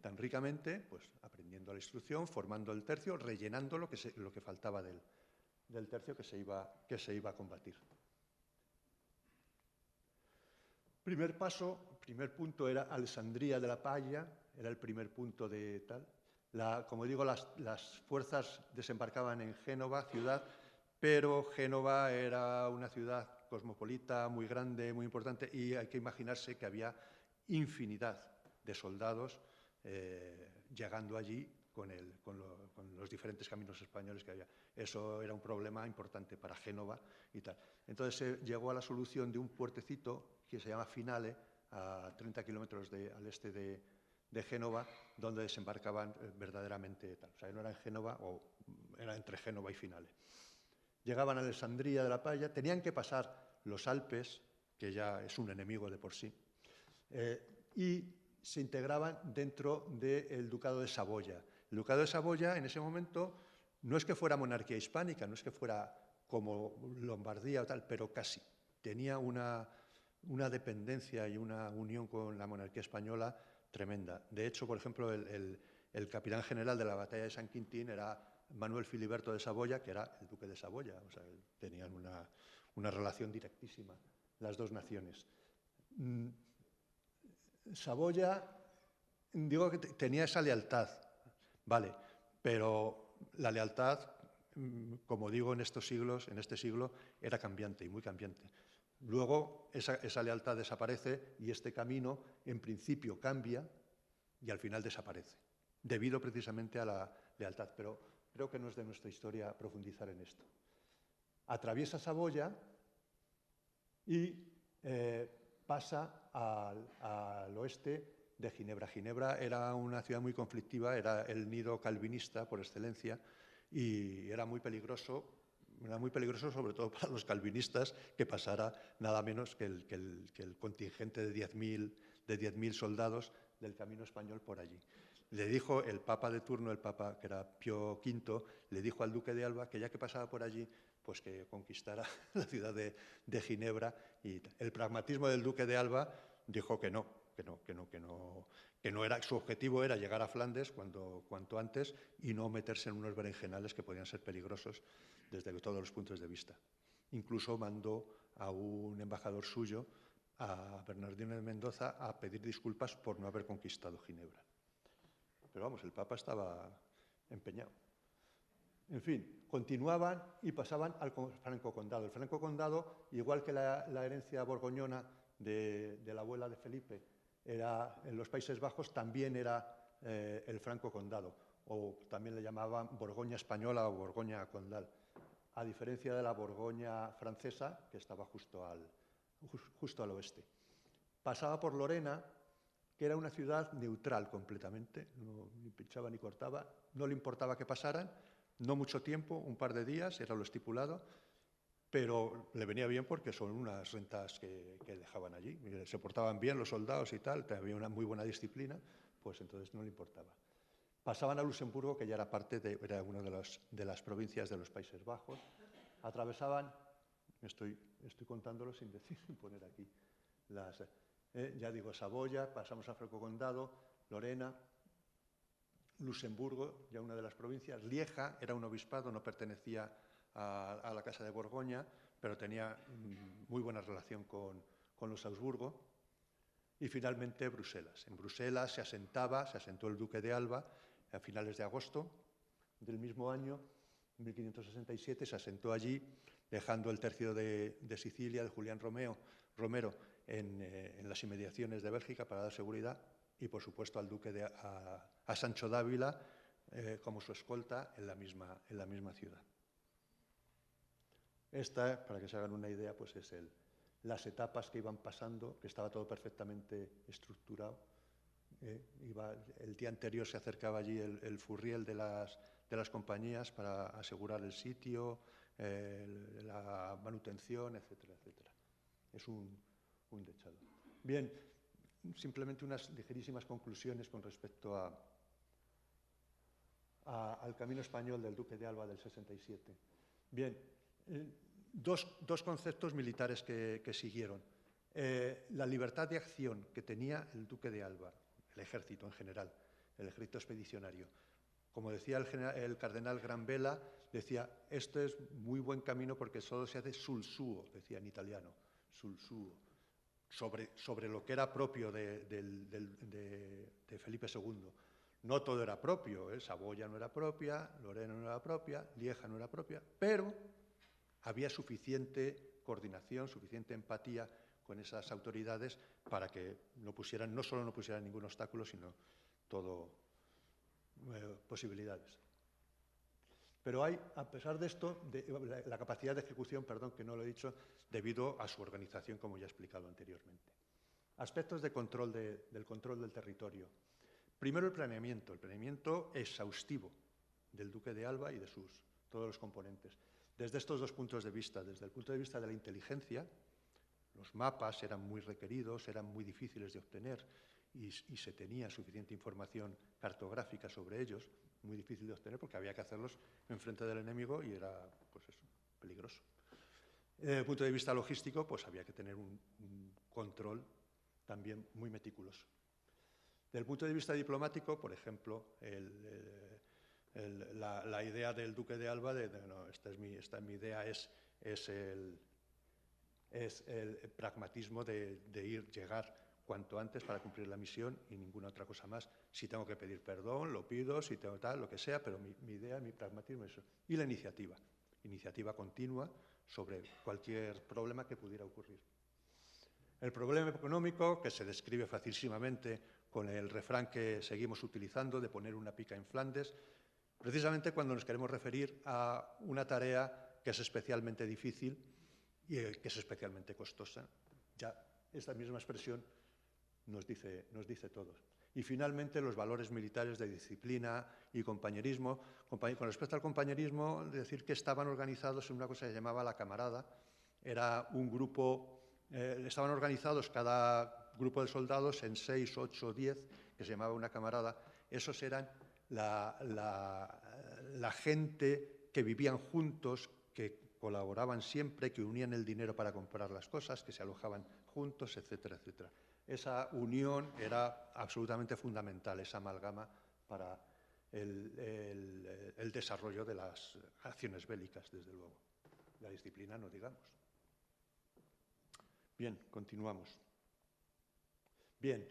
Speaker 3: tan ricamente, pues aprendiendo la instrucción, formando el tercio, rellenando lo que faltaba del tercio que se iba a combatir. Primer punto era Alessandría de la Palla, era el primer punto de tal. Como digo, las fuerzas desembarcaban en Génova, ciudad, pero Génova era una ciudad cosmopolita, muy grande, muy importante, y hay que imaginarse que había infinidad de soldados llegando allí con los diferentes caminos españoles que había. Eso era un problema importante para Génova y tal. Entonces se llegó a la solución de un puertecito que se llama Finale, a 30 kilómetros al este de Génova, donde desembarcaban verdaderamente tal. O sea, no era en Génova, o era entre Génova y Finale. Llegaban a Alessandría de la Palla, tenían que pasar los Alpes, que ya es un enemigo de por sí, y se integraban dentro del Ducado de Saboya. El Ducado de Saboya, en ese momento, no es que fuera monarquía hispánica, no es que fuera como Lombardía o tal, pero casi. Tenía una dependencia y una unión con la monarquía española tremenda. De hecho, por ejemplo, el capitán general de la batalla de San Quintín era Manuel Filiberto de Saboya, que era el duque de Saboya. O sea, tenían una relación directísima las dos naciones. Saboya, digo que tenía esa lealtad, vale, pero la lealtad, como digo, en este siglo, era cambiante y muy cambiante. Luego esa lealtad desaparece y este camino, en principio, cambia y al final desaparece, debido precisamente a la lealtad. Pero creo que no es de nuestra historia profundizar en esto. Atraviesa Saboya y pasa al oeste de Ginebra. Ginebra era una ciudad muy conflictiva, era el nido calvinista por excelencia y era muy peligroso sobre todo para los calvinistas que pasara nada menos que el contingente de 10.000 soldados del camino español por allí. Le dijo el papa de turno, el papa que era Pío V, le dijo al duque de Alba que ya que pasaba por allí, pues que conquistara la ciudad de Ginebra. Y el pragmatismo del duque de Alba dijo que no era, su objetivo era llegar a Flandes cuanto antes y no meterse en unos berenjenales que podían ser peligrosos desde todos los puntos de vista. Incluso mandó a un embajador suyo, a Bernardino de Mendoza, a pedir disculpas por no haber conquistado Ginebra. Pero vamos, el Papa estaba empeñado. En fin, continuaban y pasaban al Franco Condado. El Franco Condado, igual que la herencia borgoñona de la abuela de Felipe, era en los Países Bajos, también era el Franco Condado, o también le llamaban Borgoña española o Borgoña condal, a diferencia de la Borgoña francesa, que estaba justo al oeste. Pasaba por Lorena, que era una ciudad neutral completamente, no ni pinchaba ni cortaba, no le importaba que pasaran, no mucho tiempo, un par de días, era lo estipulado, pero le venía bien porque son unas rentas que dejaban allí. Se portaban bien los soldados y tal, había una muy buena disciplina, pues entonces no le importaba. Pasaban a Luxemburgo, que ya era una de las provincias de los Países Bajos. Atravesaban, estoy contándolo sin decir, sin poner aquí, ya digo, Saboya, pasamos a Franco Condado, Lorena, Luxemburgo, ya una de las provincias. Lieja era un obispado, no pertenecía a la Casa de Borgoña, pero tenía muy buena relación con los Habsburgo. Y finalmente Bruselas. En Bruselas se asentó el duque de Alba a finales de agosto del mismo año, 1567, se asentó allí, dejando el tercio de Sicilia, de Julián Romero, en las inmediaciones de Bélgica para dar seguridad, y por supuesto al duque a Sancho Dávila como su escolta en la misma ciudad. Esta, para que se hagan una idea, pues es las etapas que iban pasando, que estaba todo perfectamente estructurado. El día anterior se acercaba allí el furriel de las compañías para asegurar el sitio, la manutención, etcétera, etcétera. Es un dechado. Bien, simplemente unas ligerísimas conclusiones con respecto al camino español del duque de Alba del 67. Bien, dos conceptos militares que siguieron. La libertad de acción que tenía el duque de Alba, el ejército en general, el ejército expedicionario. Como decía el cardenal Granvela, decía, esto es muy buen camino porque solo se hace sul suo, decía en italiano, sul suo, sobre lo que era propio de Felipe II. No todo era propio, Saboya no era propia, Lorena no era propia, Lieja no era propia, pero había suficiente coordinación, suficiente empatía con esas autoridades para que no solo no pusieran ningún obstáculo, sino todo posibilidades. Pero hay, a pesar de esto, la capacidad de ejecución, perdón, que no lo he dicho, debido a su organización, como ya he explicado anteriormente. Aspectos de del control del territorio. Primero, el planeamiento exhaustivo del duque de Alba y de todos los componentes. Desde estos dos puntos de vista, desde el punto de vista de la inteligencia, los mapas eran muy requeridos, eran muy difíciles de obtener y se tenía suficiente información cartográfica sobre ellos, muy difícil de obtener porque había que hacerlos enfrente del enemigo y era, pues eso, peligroso. Desde el punto de vista logístico, pues había que tener un control también muy meticuloso. Desde el punto de vista diplomático, por ejemplo, la idea del duque de Alba no, esta es mi idea, es el pragmatismo de llegar cuanto antes para cumplir la misión y ninguna otra cosa más. Si tengo que pedir perdón, lo pido, si tengo tal, lo que sea, pero mi idea, mi pragmatismo es eso. Y la iniciativa continua sobre cualquier problema que pudiera ocurrir. El problema económico, que se describe facilísimamente con el refrán que seguimos utilizando de poner una pica en Flandes, precisamente cuando nos queremos referir a una tarea que es especialmente difícil y que es especialmente costosa. Ya esta misma expresión nos dice todo. Y finalmente, los valores militares de disciplina y compañerismo. Con respecto al compañerismo, decir que estaban organizados en una cosa que se llamaba la camarada. Era un grupo, estaban organizados cada grupo de soldados en 6, 8, 10, que se llamaba una camarada. Esos eran la gente que vivían juntos, que colaboraban siempre, que unían el dinero para comprar las cosas, que se alojaban juntos, etcétera, etcétera. Esa unión era absolutamente fundamental, esa amalgama para el desarrollo de las acciones bélicas, desde luego. La disciplina, no digamos. Bien, continuamos. Bien,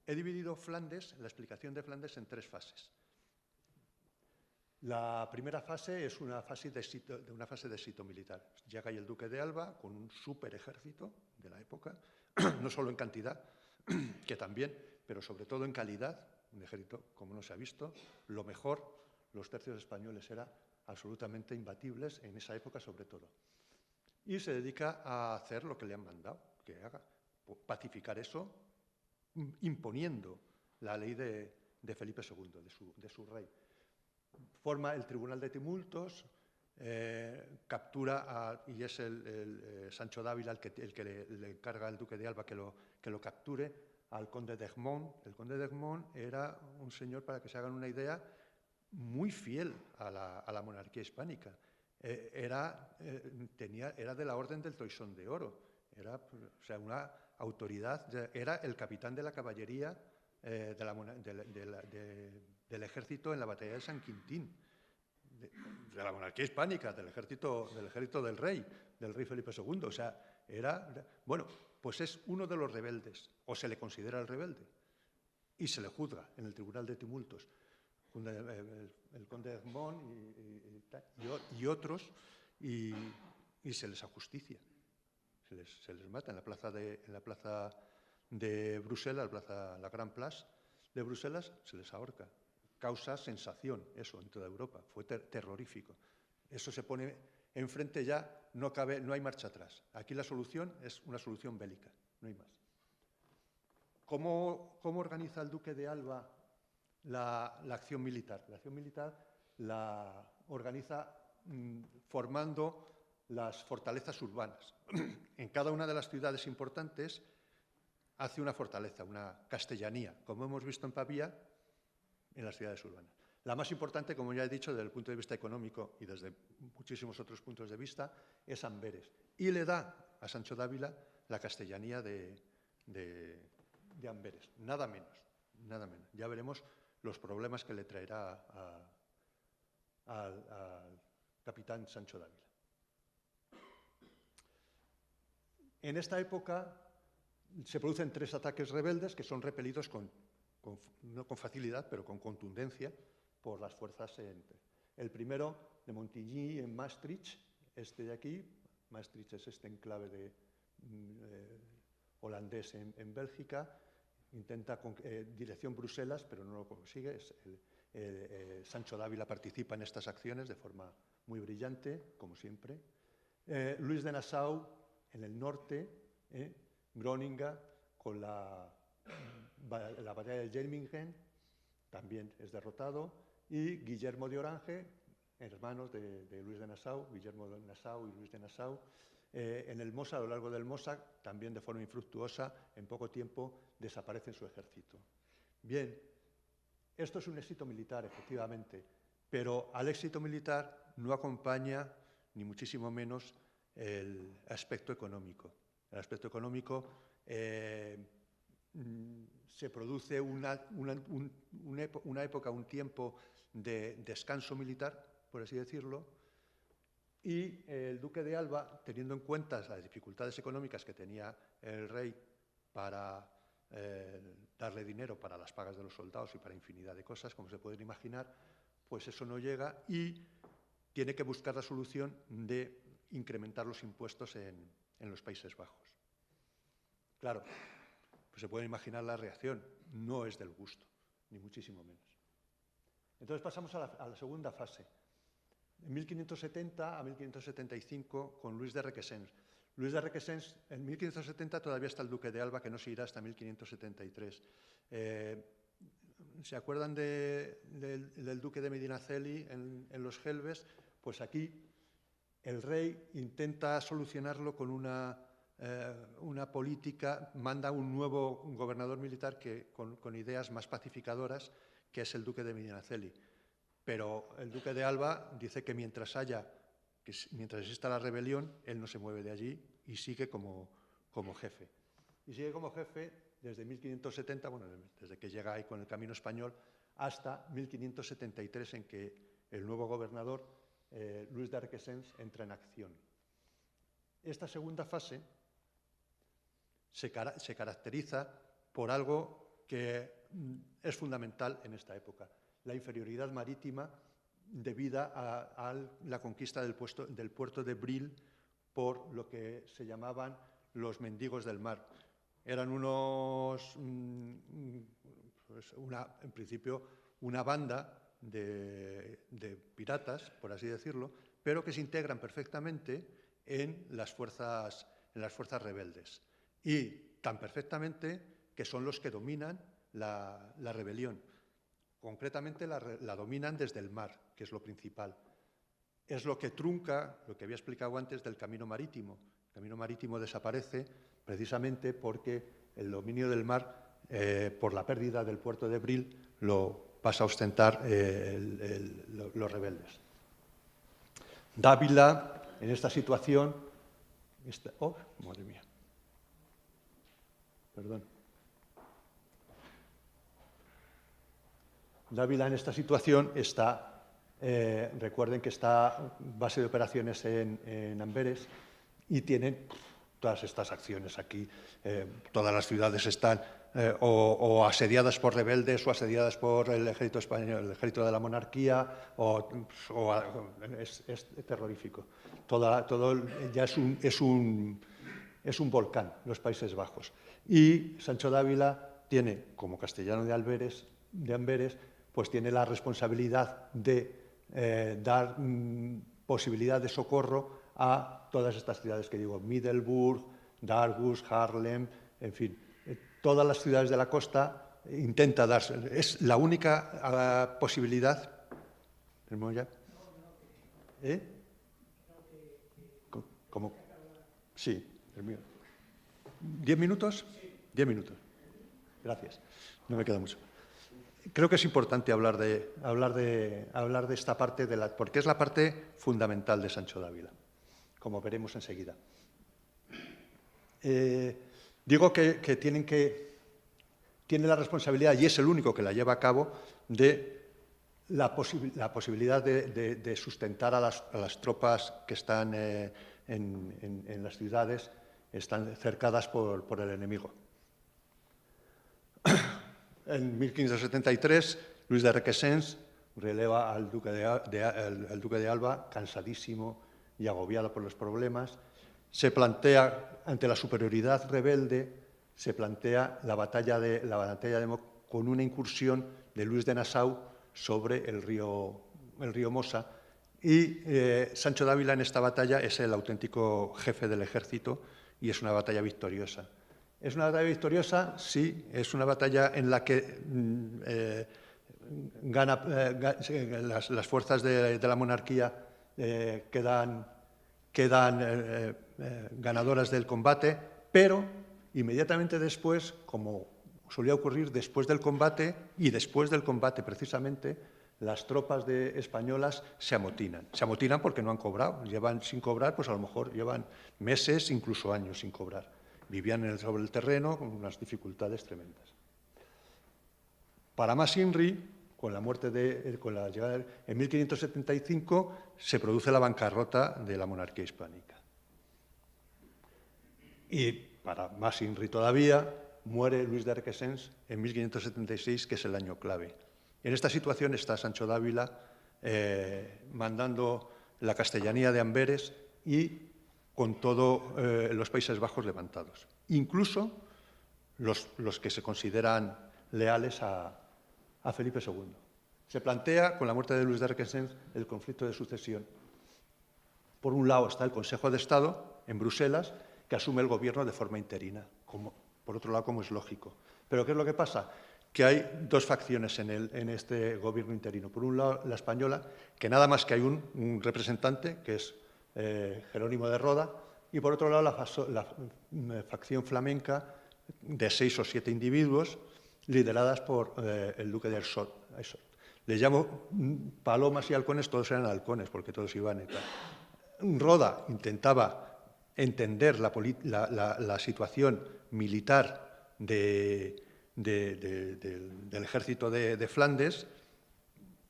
Speaker 3: he dividido Flandes, la explicación de Flandes, en 3 fases. La primera fase es una fase de éxito militar. Llega ahí el duque de Alba con un súper ejército de la época, no solo en cantidad, que también, pero sobre todo en calidad. Un ejército, como no se ha visto, lo mejor. Los tercios españoles eran absolutamente imbatibles en esa época, sobre todo. Y se dedica a hacer lo que le han mandado que haga, pacificar eso, imponiendo la ley de Felipe II, de su rey. Forma el Tribunal de Tumultos, captura y es Sancho Dávila el que le encarga al duque de Alba que lo capture, al conde d'Egmont. El conde d'Egmont era un señor, para que se hagan una idea, muy fiel a la monarquía hispánica. Era de la Orden del Toisón de Oro, era, o sea, una autoridad, era el capitán de la caballería del ejército en la batalla de San Quintín, de la monarquía hispánica, del ejército del rey Felipe II. O sea, bueno, pues es uno de los rebeldes, o se le considera el rebelde, y se le juzga en el Tribunal de Tumultos. El conde de Egmont y otros, y se les ajusticia. Se les mata en la plaza de Bruselas, la Gran Place de Bruselas, se les ahorca. Causa sensación, eso, en toda Europa. Fue terrorífico. Eso se pone enfrente ya, no hay marcha atrás. Aquí la solución es una solución bélica, no hay más. ¿Cómo organiza el duque de Alba la acción militar? La acción militar la organiza formando las fortalezas urbanas. En cada una de las ciudades importantes hace una fortaleza, una castellanía, como hemos visto en Pavía, en las ciudades urbanas. La más importante, como ya he dicho, desde el punto de vista económico y desde muchísimos otros puntos de vista, es Amberes. Y le da a Sancho Dávila la castellanía de Amberes, nada menos, nada menos. Ya veremos los problemas que le traerá al capitán Sancho Dávila. En esta época se producen 3 ataques rebeldes que son repelidos no con facilidad, pero con contundencia por las fuerzas. El primero de Montigny en Maastricht, este de aquí. Maastricht es este enclave holandés en Bélgica. Intenta dirección Bruselas, pero no lo consigue. Sancho Dávila participa en estas acciones de forma muy brillante, como siempre. Luis de Nassau en el norte, Groninga con la batalla de Gelmingen, también es derrotado, y Guillermo de Orange, hermanos de Luis de Nassau, Guillermo de Nassau y Luis de Nassau, en el Mosa, a lo largo del Mosa, también de forma infructuosa, en poco tiempo desaparece su ejército. Bien, esto es un éxito militar, efectivamente, pero al éxito militar no acompaña, ni muchísimo menos, el aspecto económico. El aspecto económico se produce una época, un tiempo de descanso militar, por así decirlo, y el duque de Alba, teniendo en cuenta las dificultades económicas que tenía el rey para darle dinero para las pagas de los soldados y para infinidad de cosas, como se pueden imaginar, pues eso no llega y tiene que buscar la solución de incrementar los impuestos en los Países Bajos. Claro, pues se puede imaginar la reacción, no es del gusto, ni muchísimo menos. Entonces pasamos a la segunda fase, en 1570 a 1575, con Luis de Requesens. Luis de Requesens, en 1570 todavía está el duque de Alba, que no se irá hasta 1573. ¿Se acuerdan del duque de Medinaceli en los Gelbes? Pues aquí el rey intenta solucionarlo con una política, manda un nuevo gobernador militar con ideas más pacificadoras, que es el duque de Medinaceli. Pero el duque de Alba dice que mientras exista la rebelión, él no se mueve de allí y sigue como jefe. Y sigue como jefe desde 1570, bueno, desde que llega ahí con el camino español, hasta 1573, en que el nuevo gobernador, Luis de Requesens, entra en acción. Esta segunda fase se caracteriza por algo que es fundamental en esta época: la inferioridad marítima debida a la conquista del puerto de Bril por lo que se llamaban los mendigos del mar. Eran en principio, una banda de piratas, por así decirlo, pero que se integran perfectamente en las fuerzas rebeldes. Y tan perfectamente que son los que dominan la rebelión. Concretamente la dominan desde el mar, que es lo principal. Es lo que trunca lo que había explicado antes del camino marítimo. El camino marítimo desaparece precisamente porque el dominio del mar, por la pérdida del puerto de Bril, lo pasa a ostentar los rebeldes. Dávila, en esta situación... ¡Oh, madre mía! Perdón. Dávila en esta situación está, recuerden que está base de operaciones en Amberes y tienen todas estas acciones aquí. Todas las ciudades están o asediadas por rebeldes o asediadas por el ejército español, el ejército de la monarquía, es terrorífico. Todo ya es un volcán, los Países Bajos. Y Sancho Dávila tiene, como castellano de Amberes, pues tiene la responsabilidad de dar posibilidad de socorro a todas estas ciudades que digo: Middelburg, Dargus, Haarlem, en fin, todas las ciudades de la costa intenta darse. Es la única posibilidad. ¿Terminamos ya? ¿Cómo? Sí, termino. ¿10 minutos? 10 minutos. Gracias. No me queda mucho. Creo que es importante hablar de esta parte, porque es la parte fundamental de Sancho Dávila, como veremos enseguida. Digo que tiene la responsabilidad, y es el único que la lleva a cabo, de la posibilidad de sustentar a las tropas que están en las ciudades, están cercadas por el enemigo. En 1573, Luis de Requesens releva al duque de Alba, cansadísimo y agobiado por los problemas. Se plantea, ante la superioridad rebelde, se plantea la batalla de con una incursión de Luis de Nassau sobre el río Mosa, y Sancho de Ávila en esta batalla es el auténtico jefe del ejército y es una batalla victoriosa. ¿Es una batalla victoriosa? Sí, es una batalla en la que las fuerzas de la monarquía quedan ganadoras del combate, pero inmediatamente después, como solía ocurrir después del combate, y después del combate precisamente, las tropas españolas se amotinan. Se amotinan porque no han cobrado, llevan sin cobrar, pues a lo mejor llevan meses, incluso años sin cobrar. Vivían sobre el terreno con unas dificultades tremendas. Para más Inri, con la llegada en 1575 se produce la bancarrota de la monarquía hispánica. Y para más Inri todavía, muere Luis de Requesens en 1576, que es el año clave. En esta situación está Sancho de Ávila mandando la castellanía de Amberes y con todos los Países Bajos levantados. Incluso los que se consideran leales a Felipe II. Se plantea, con la muerte de Luis de Requesens, el conflicto de sucesión. Por un lado está el Consejo de Estado, en Bruselas, que asume el gobierno de forma interina, por otro lado, como es lógico. Pero ¿qué es lo que pasa? Que hay dos facciones en este gobierno interino. Por un lado, la española, que nada más que hay un representante, que es Jerónimo de Roda, y por otro lado la facción flamenca de 6 o 7 individuos, lideradas por el duque de Erschot. Les llamo palomas y halcones, todos eran halcones, porque todos iban y tal. Roda intentaba entender la situación militar del ejército de Flandes,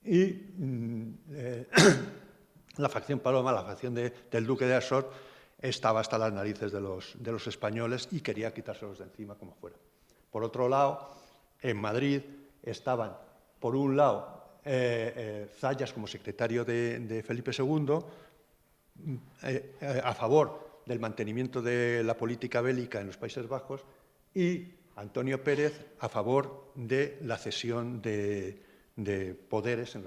Speaker 3: y la facción paloma, la facción del duque de Erschot, estaba hasta las narices de los españoles y quería quitárselos de encima como fuera. Por otro lado, en Madrid estaban, por un lado, Zayas como secretario de Felipe II, a favor del mantenimiento de la política bélica en los Países Bajos, y Antonio Pérez a favor de la cesión de poderes en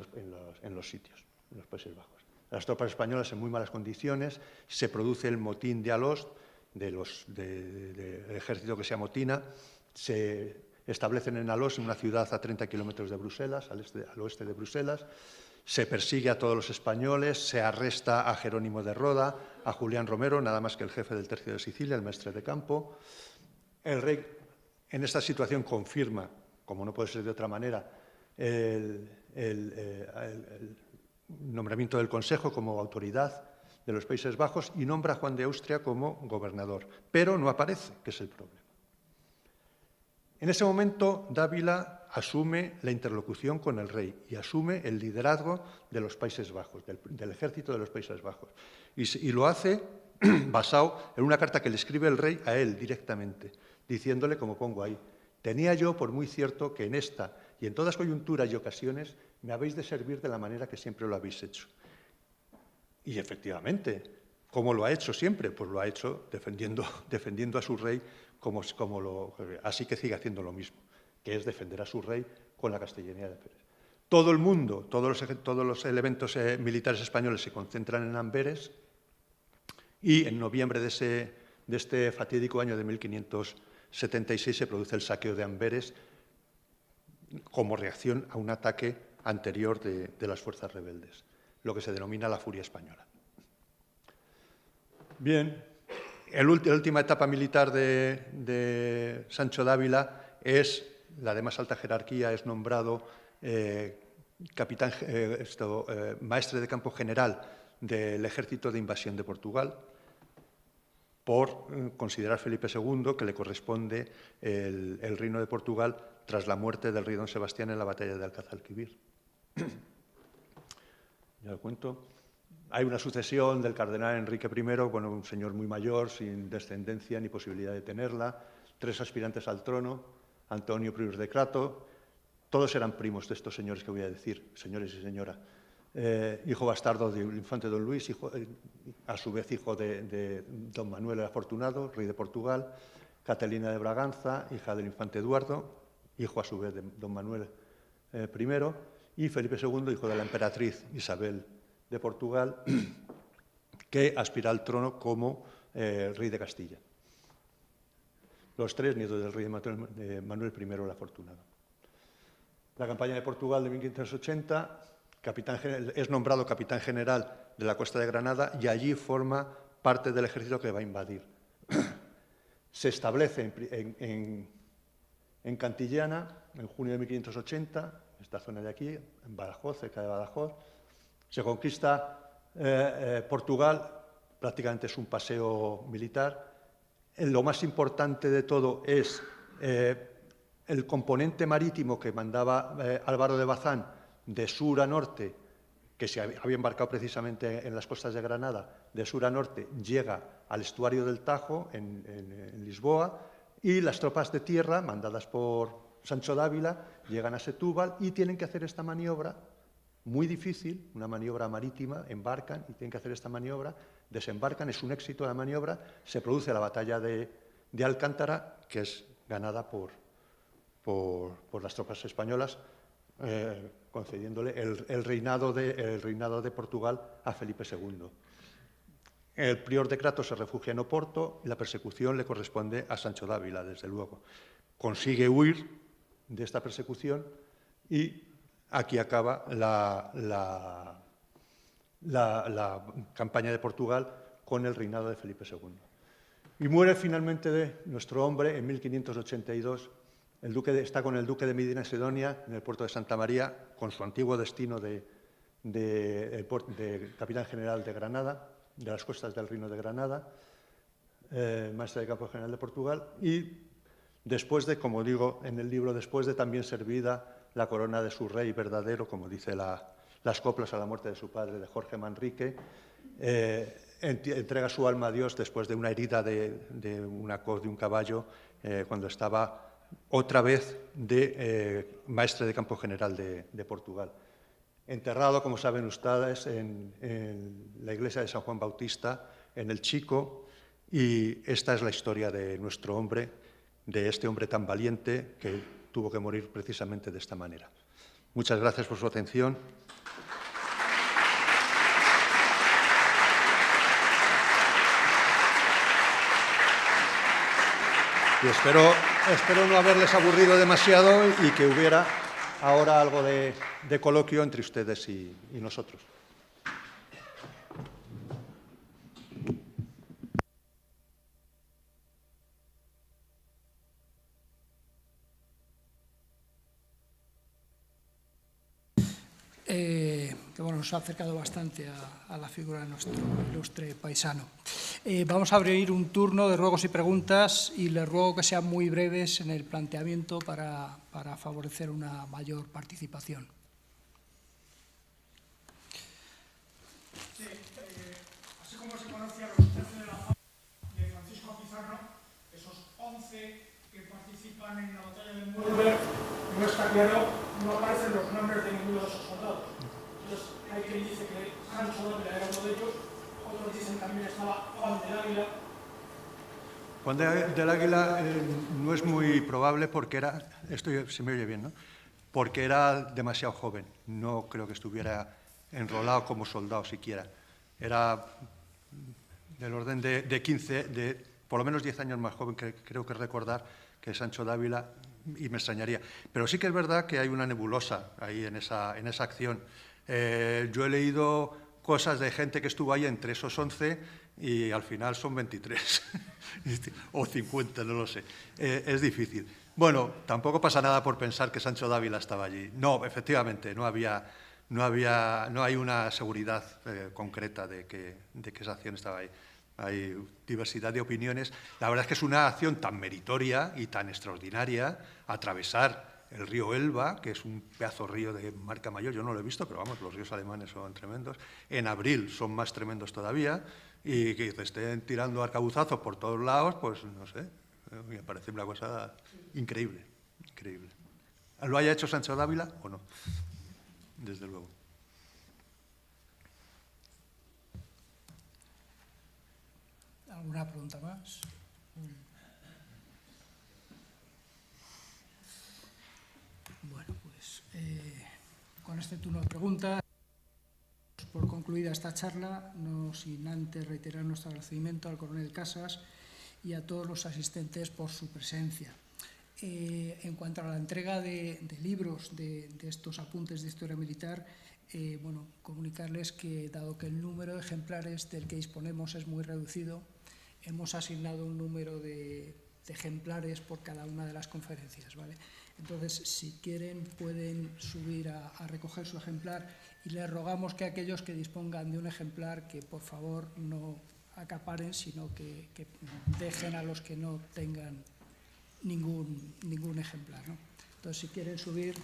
Speaker 3: los sitios, en los Países Bajos. Las tropas españolas en muy malas condiciones, se produce el motín de Alost, del ejército que se amotina, se establecen en Alost, en una ciudad a 30 kilómetros de Bruselas, al oeste de Bruselas, se persigue a todos los españoles, se arresta a Jerónimo de Roda, a Julián Romero, nada más que el jefe del Tercio de Sicilia, el maestre de campo. El rey en esta situación confirma, como no puede ser de otra manera, el nombramiento del Consejo como autoridad de los Países Bajos y nombra a Juan de Austria como gobernador, pero no aparece, que es el problema. En ese momento, Dávila asume la interlocución con el rey y asume el liderazgo de los Países Bajos, del ejército de los Países Bajos. Y lo hace basado en una carta que le escribe el rey a él directamente, diciéndole, como pongo ahí, tenía yo por muy cierto que en esta y en todas coyunturas y ocasiones me habéis de servir de la manera que siempre lo habéis hecho. Y efectivamente, ¿cómo lo ha hecho siempre? Pues lo ha hecho defendiendo a su rey, así que sigue haciendo lo mismo, que es defender a su rey con la castellanía de Pérez. Todo el mundo, todos los elementos militares españoles se concentran en Amberes, y en noviembre de este fatídico año de 1576 se produce el saqueo de Amberes como reacción a un ataque anterior de las fuerzas rebeldes, lo que se denomina la furia española. Bien, la última etapa militar de Sancho de Ávila es la de más alta jerarquía, es nombrado maestre de campo general del ejército de invasión de Portugal. por considerar Felipe II que le corresponde el reino de Portugal tras la muerte del rey don Sebastián en la batalla de Alcázar-Quibir. Ya lo cuento. Hay una sucesión del cardenal Enrique I, bueno, un señor muy mayor, sin descendencia ni posibilidad de tenerla, 3 aspirantes al trono, Antonio Prius de Crato, todos eran primos de estos señores que voy a decir, señores y señora. Hijo bastardo del infante don Luis, a su vez hijo de don Manuel el Afortunado, rey de Portugal, Catalina de Braganza, hija del infante Eduardo, hijo a su vez de don Manuel I, y Felipe II, hijo de la emperatriz Isabel de Portugal, que aspira al trono como rey de Castilla. Los 3 nietos del rey de Manuel I el Afortunado. La campaña de Portugal de 1580, es nombrado capitán general de la costa de Granada y allí forma parte del ejército que va a invadir. Se establece en Cantillana en junio de 1580, esta zona de aquí, en Badajoz, cerca de Badajoz. Se conquista Portugal, prácticamente es un paseo militar. Lo más importante de todo es el componente marítimo que mandaba Álvaro de Bazán de sur a norte, que se había embarcado precisamente en las costas de Granada, de sur a norte, llega al estuario del Tajo, en Lisboa, y las tropas de tierra, mandadas por Sancho Dávila, llegan a Setúbal y tienen que hacer esta maniobra muy difícil, una maniobra marítima, embarcan y tienen que hacer esta maniobra, desembarcan, es un éxito la maniobra, se produce la batalla de Alcántara, que es ganada por las tropas españolas, concediéndole el reinado de Portugal a Felipe II. El prior de Crato se refugia en Oporto y la persecución le corresponde a Sancho Dávila, desde luego. Consigue huir de esta persecución y aquí acaba la campaña de Portugal con el reinado de Felipe II. Y muere finalmente nuestro hombre en 1582. Está con el duque de Medina Sidonia en el puerto de Santa María, con su antiguo destino de capitán general de Granada, de las costas del Reino de Granada, maestre de campo general de Portugal, y después de, como digo en el libro, después de también servida la corona de su rey verdadero, como dice las coplas a la muerte de su padre, de Jorge Manrique, entrega su alma a Dios después de una herida de un caballo, cuando estaba otra vez de maestre de campo general de Portugal. Enterrado, como saben ustedes, en la iglesia de San Juan Bautista, en el Chico, y esta es la historia de nuestro hombre, de este hombre tan valiente que tuvo que morir precisamente de esta manera. Muchas gracias por su atención. Y espero no haberles aburrido demasiado y que hubiera ahora algo de coloquio entre ustedes y nosotros.
Speaker 2: Que bueno, nos ha acercado bastante a la figura de nuestro ilustre paisano. Vamos a abrir un turno de ruegos y preguntas y les ruego que sean muy breves en el planteamiento para favorecer una mayor participación.
Speaker 4: Sí, así como se conocía los tercios de la fama de Francisco Pizarro, esos 11 que participan en la batalla de Mühlberg, no está claro, no aparecen los nombres de ninguno de esos soldados. Entonces, hay quien dice que Sancho Dávila era uno de ellos, otros dicen también estaba Juan del Águila.
Speaker 3: Juan del Águila no es muy probable porque era, esto se me oye bien, ¿no? Porque era demasiado joven, no creo que estuviera enrolado como soldado siquiera. Era del orden de 15, por lo menos 10 años más joven, que creo que recordar que Sancho Dávila, y me extrañaría. Pero sí que es verdad que hay una nebulosa ahí en esa acción. Yo he leído cosas de gente que estuvo ahí entre esos 11 y al final son 23 o 50, no lo sé. Es difícil. Bueno, tampoco pasa nada por pensar que Sancho Dávila estaba allí. No, efectivamente, no hay una seguridad concreta de que esa acción estaba ahí. hay diversidad de opiniones. La verdad es que es una acción tan meritoria y tan extraordinaria, atravesar el río Elba, que es un pedazo de río de marca mayor, yo no lo he visto, pero vamos, los ríos alemanes son tremendos. En abril son más tremendos todavía, y que te estén tirando arcabuzazos por todos lados, pues no sé, me parece una cosa increíble, increíble. ¿Lo haya hecho Sancho Dávila o no? Desde luego.
Speaker 2: ¿Alguna pregunta más? Bueno, pues con este turno de preguntas, por concluida esta charla, no sin antes reiterar nuestro agradecimiento al coronel Casas y a todos los asistentes por su presencia. En cuanto a la entrega de libros de estos apuntes de historia militar, bueno, comunicarles que, dado que el número de ejemplares del que disponemos es muy reducido, hemos asignado un número de ejemplares por cada una de las conferencias, ¿vale? Entonces, si quieren, pueden subir a recoger su ejemplar, y les rogamos que aquellos que dispongan de un ejemplar, que por favor no acaparen, sino que dejen a los que no tengan ningún ejemplar, ¿no? Entonces, si quieren subir,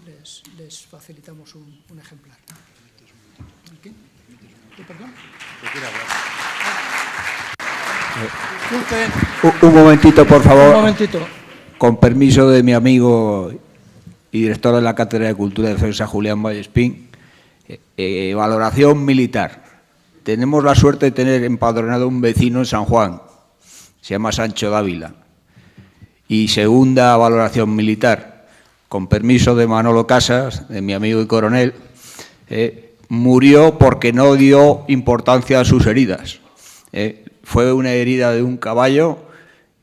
Speaker 2: les facilitamos un ejemplar. ¿Qué? ¿Qué, perdón?
Speaker 1: Un momentito, por favor.
Speaker 2: Un momentito.
Speaker 1: Con permiso de mi amigo y director de la Cátedra de Cultura y Defensa, Julián Vallespín. Valoración militar. Tenemos la suerte de tener empadronado un vecino en San Juan, se llama Sancho Dávila. Y segunda valoración militar, con permiso de Manolo Casas, de mi amigo y coronel, murió porque no dio importancia a sus heridas. Fue una herida de un caballo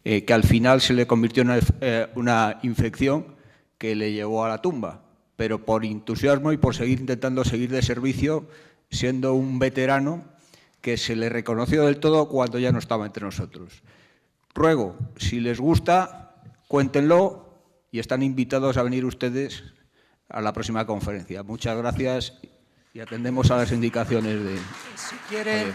Speaker 1: que al final se le convirtió en una infección que le llevó a la tumba, pero por entusiasmo y por seguir intentando seguir de servicio, siendo un veterano que se le reconoció del todo cuando ya no estaba entre nosotros. Ruego, si les gusta, cuéntenlo y están invitados a venir ustedes a la próxima conferencia. Muchas gracias y atendemos a las indicaciones de...
Speaker 2: Si quieren...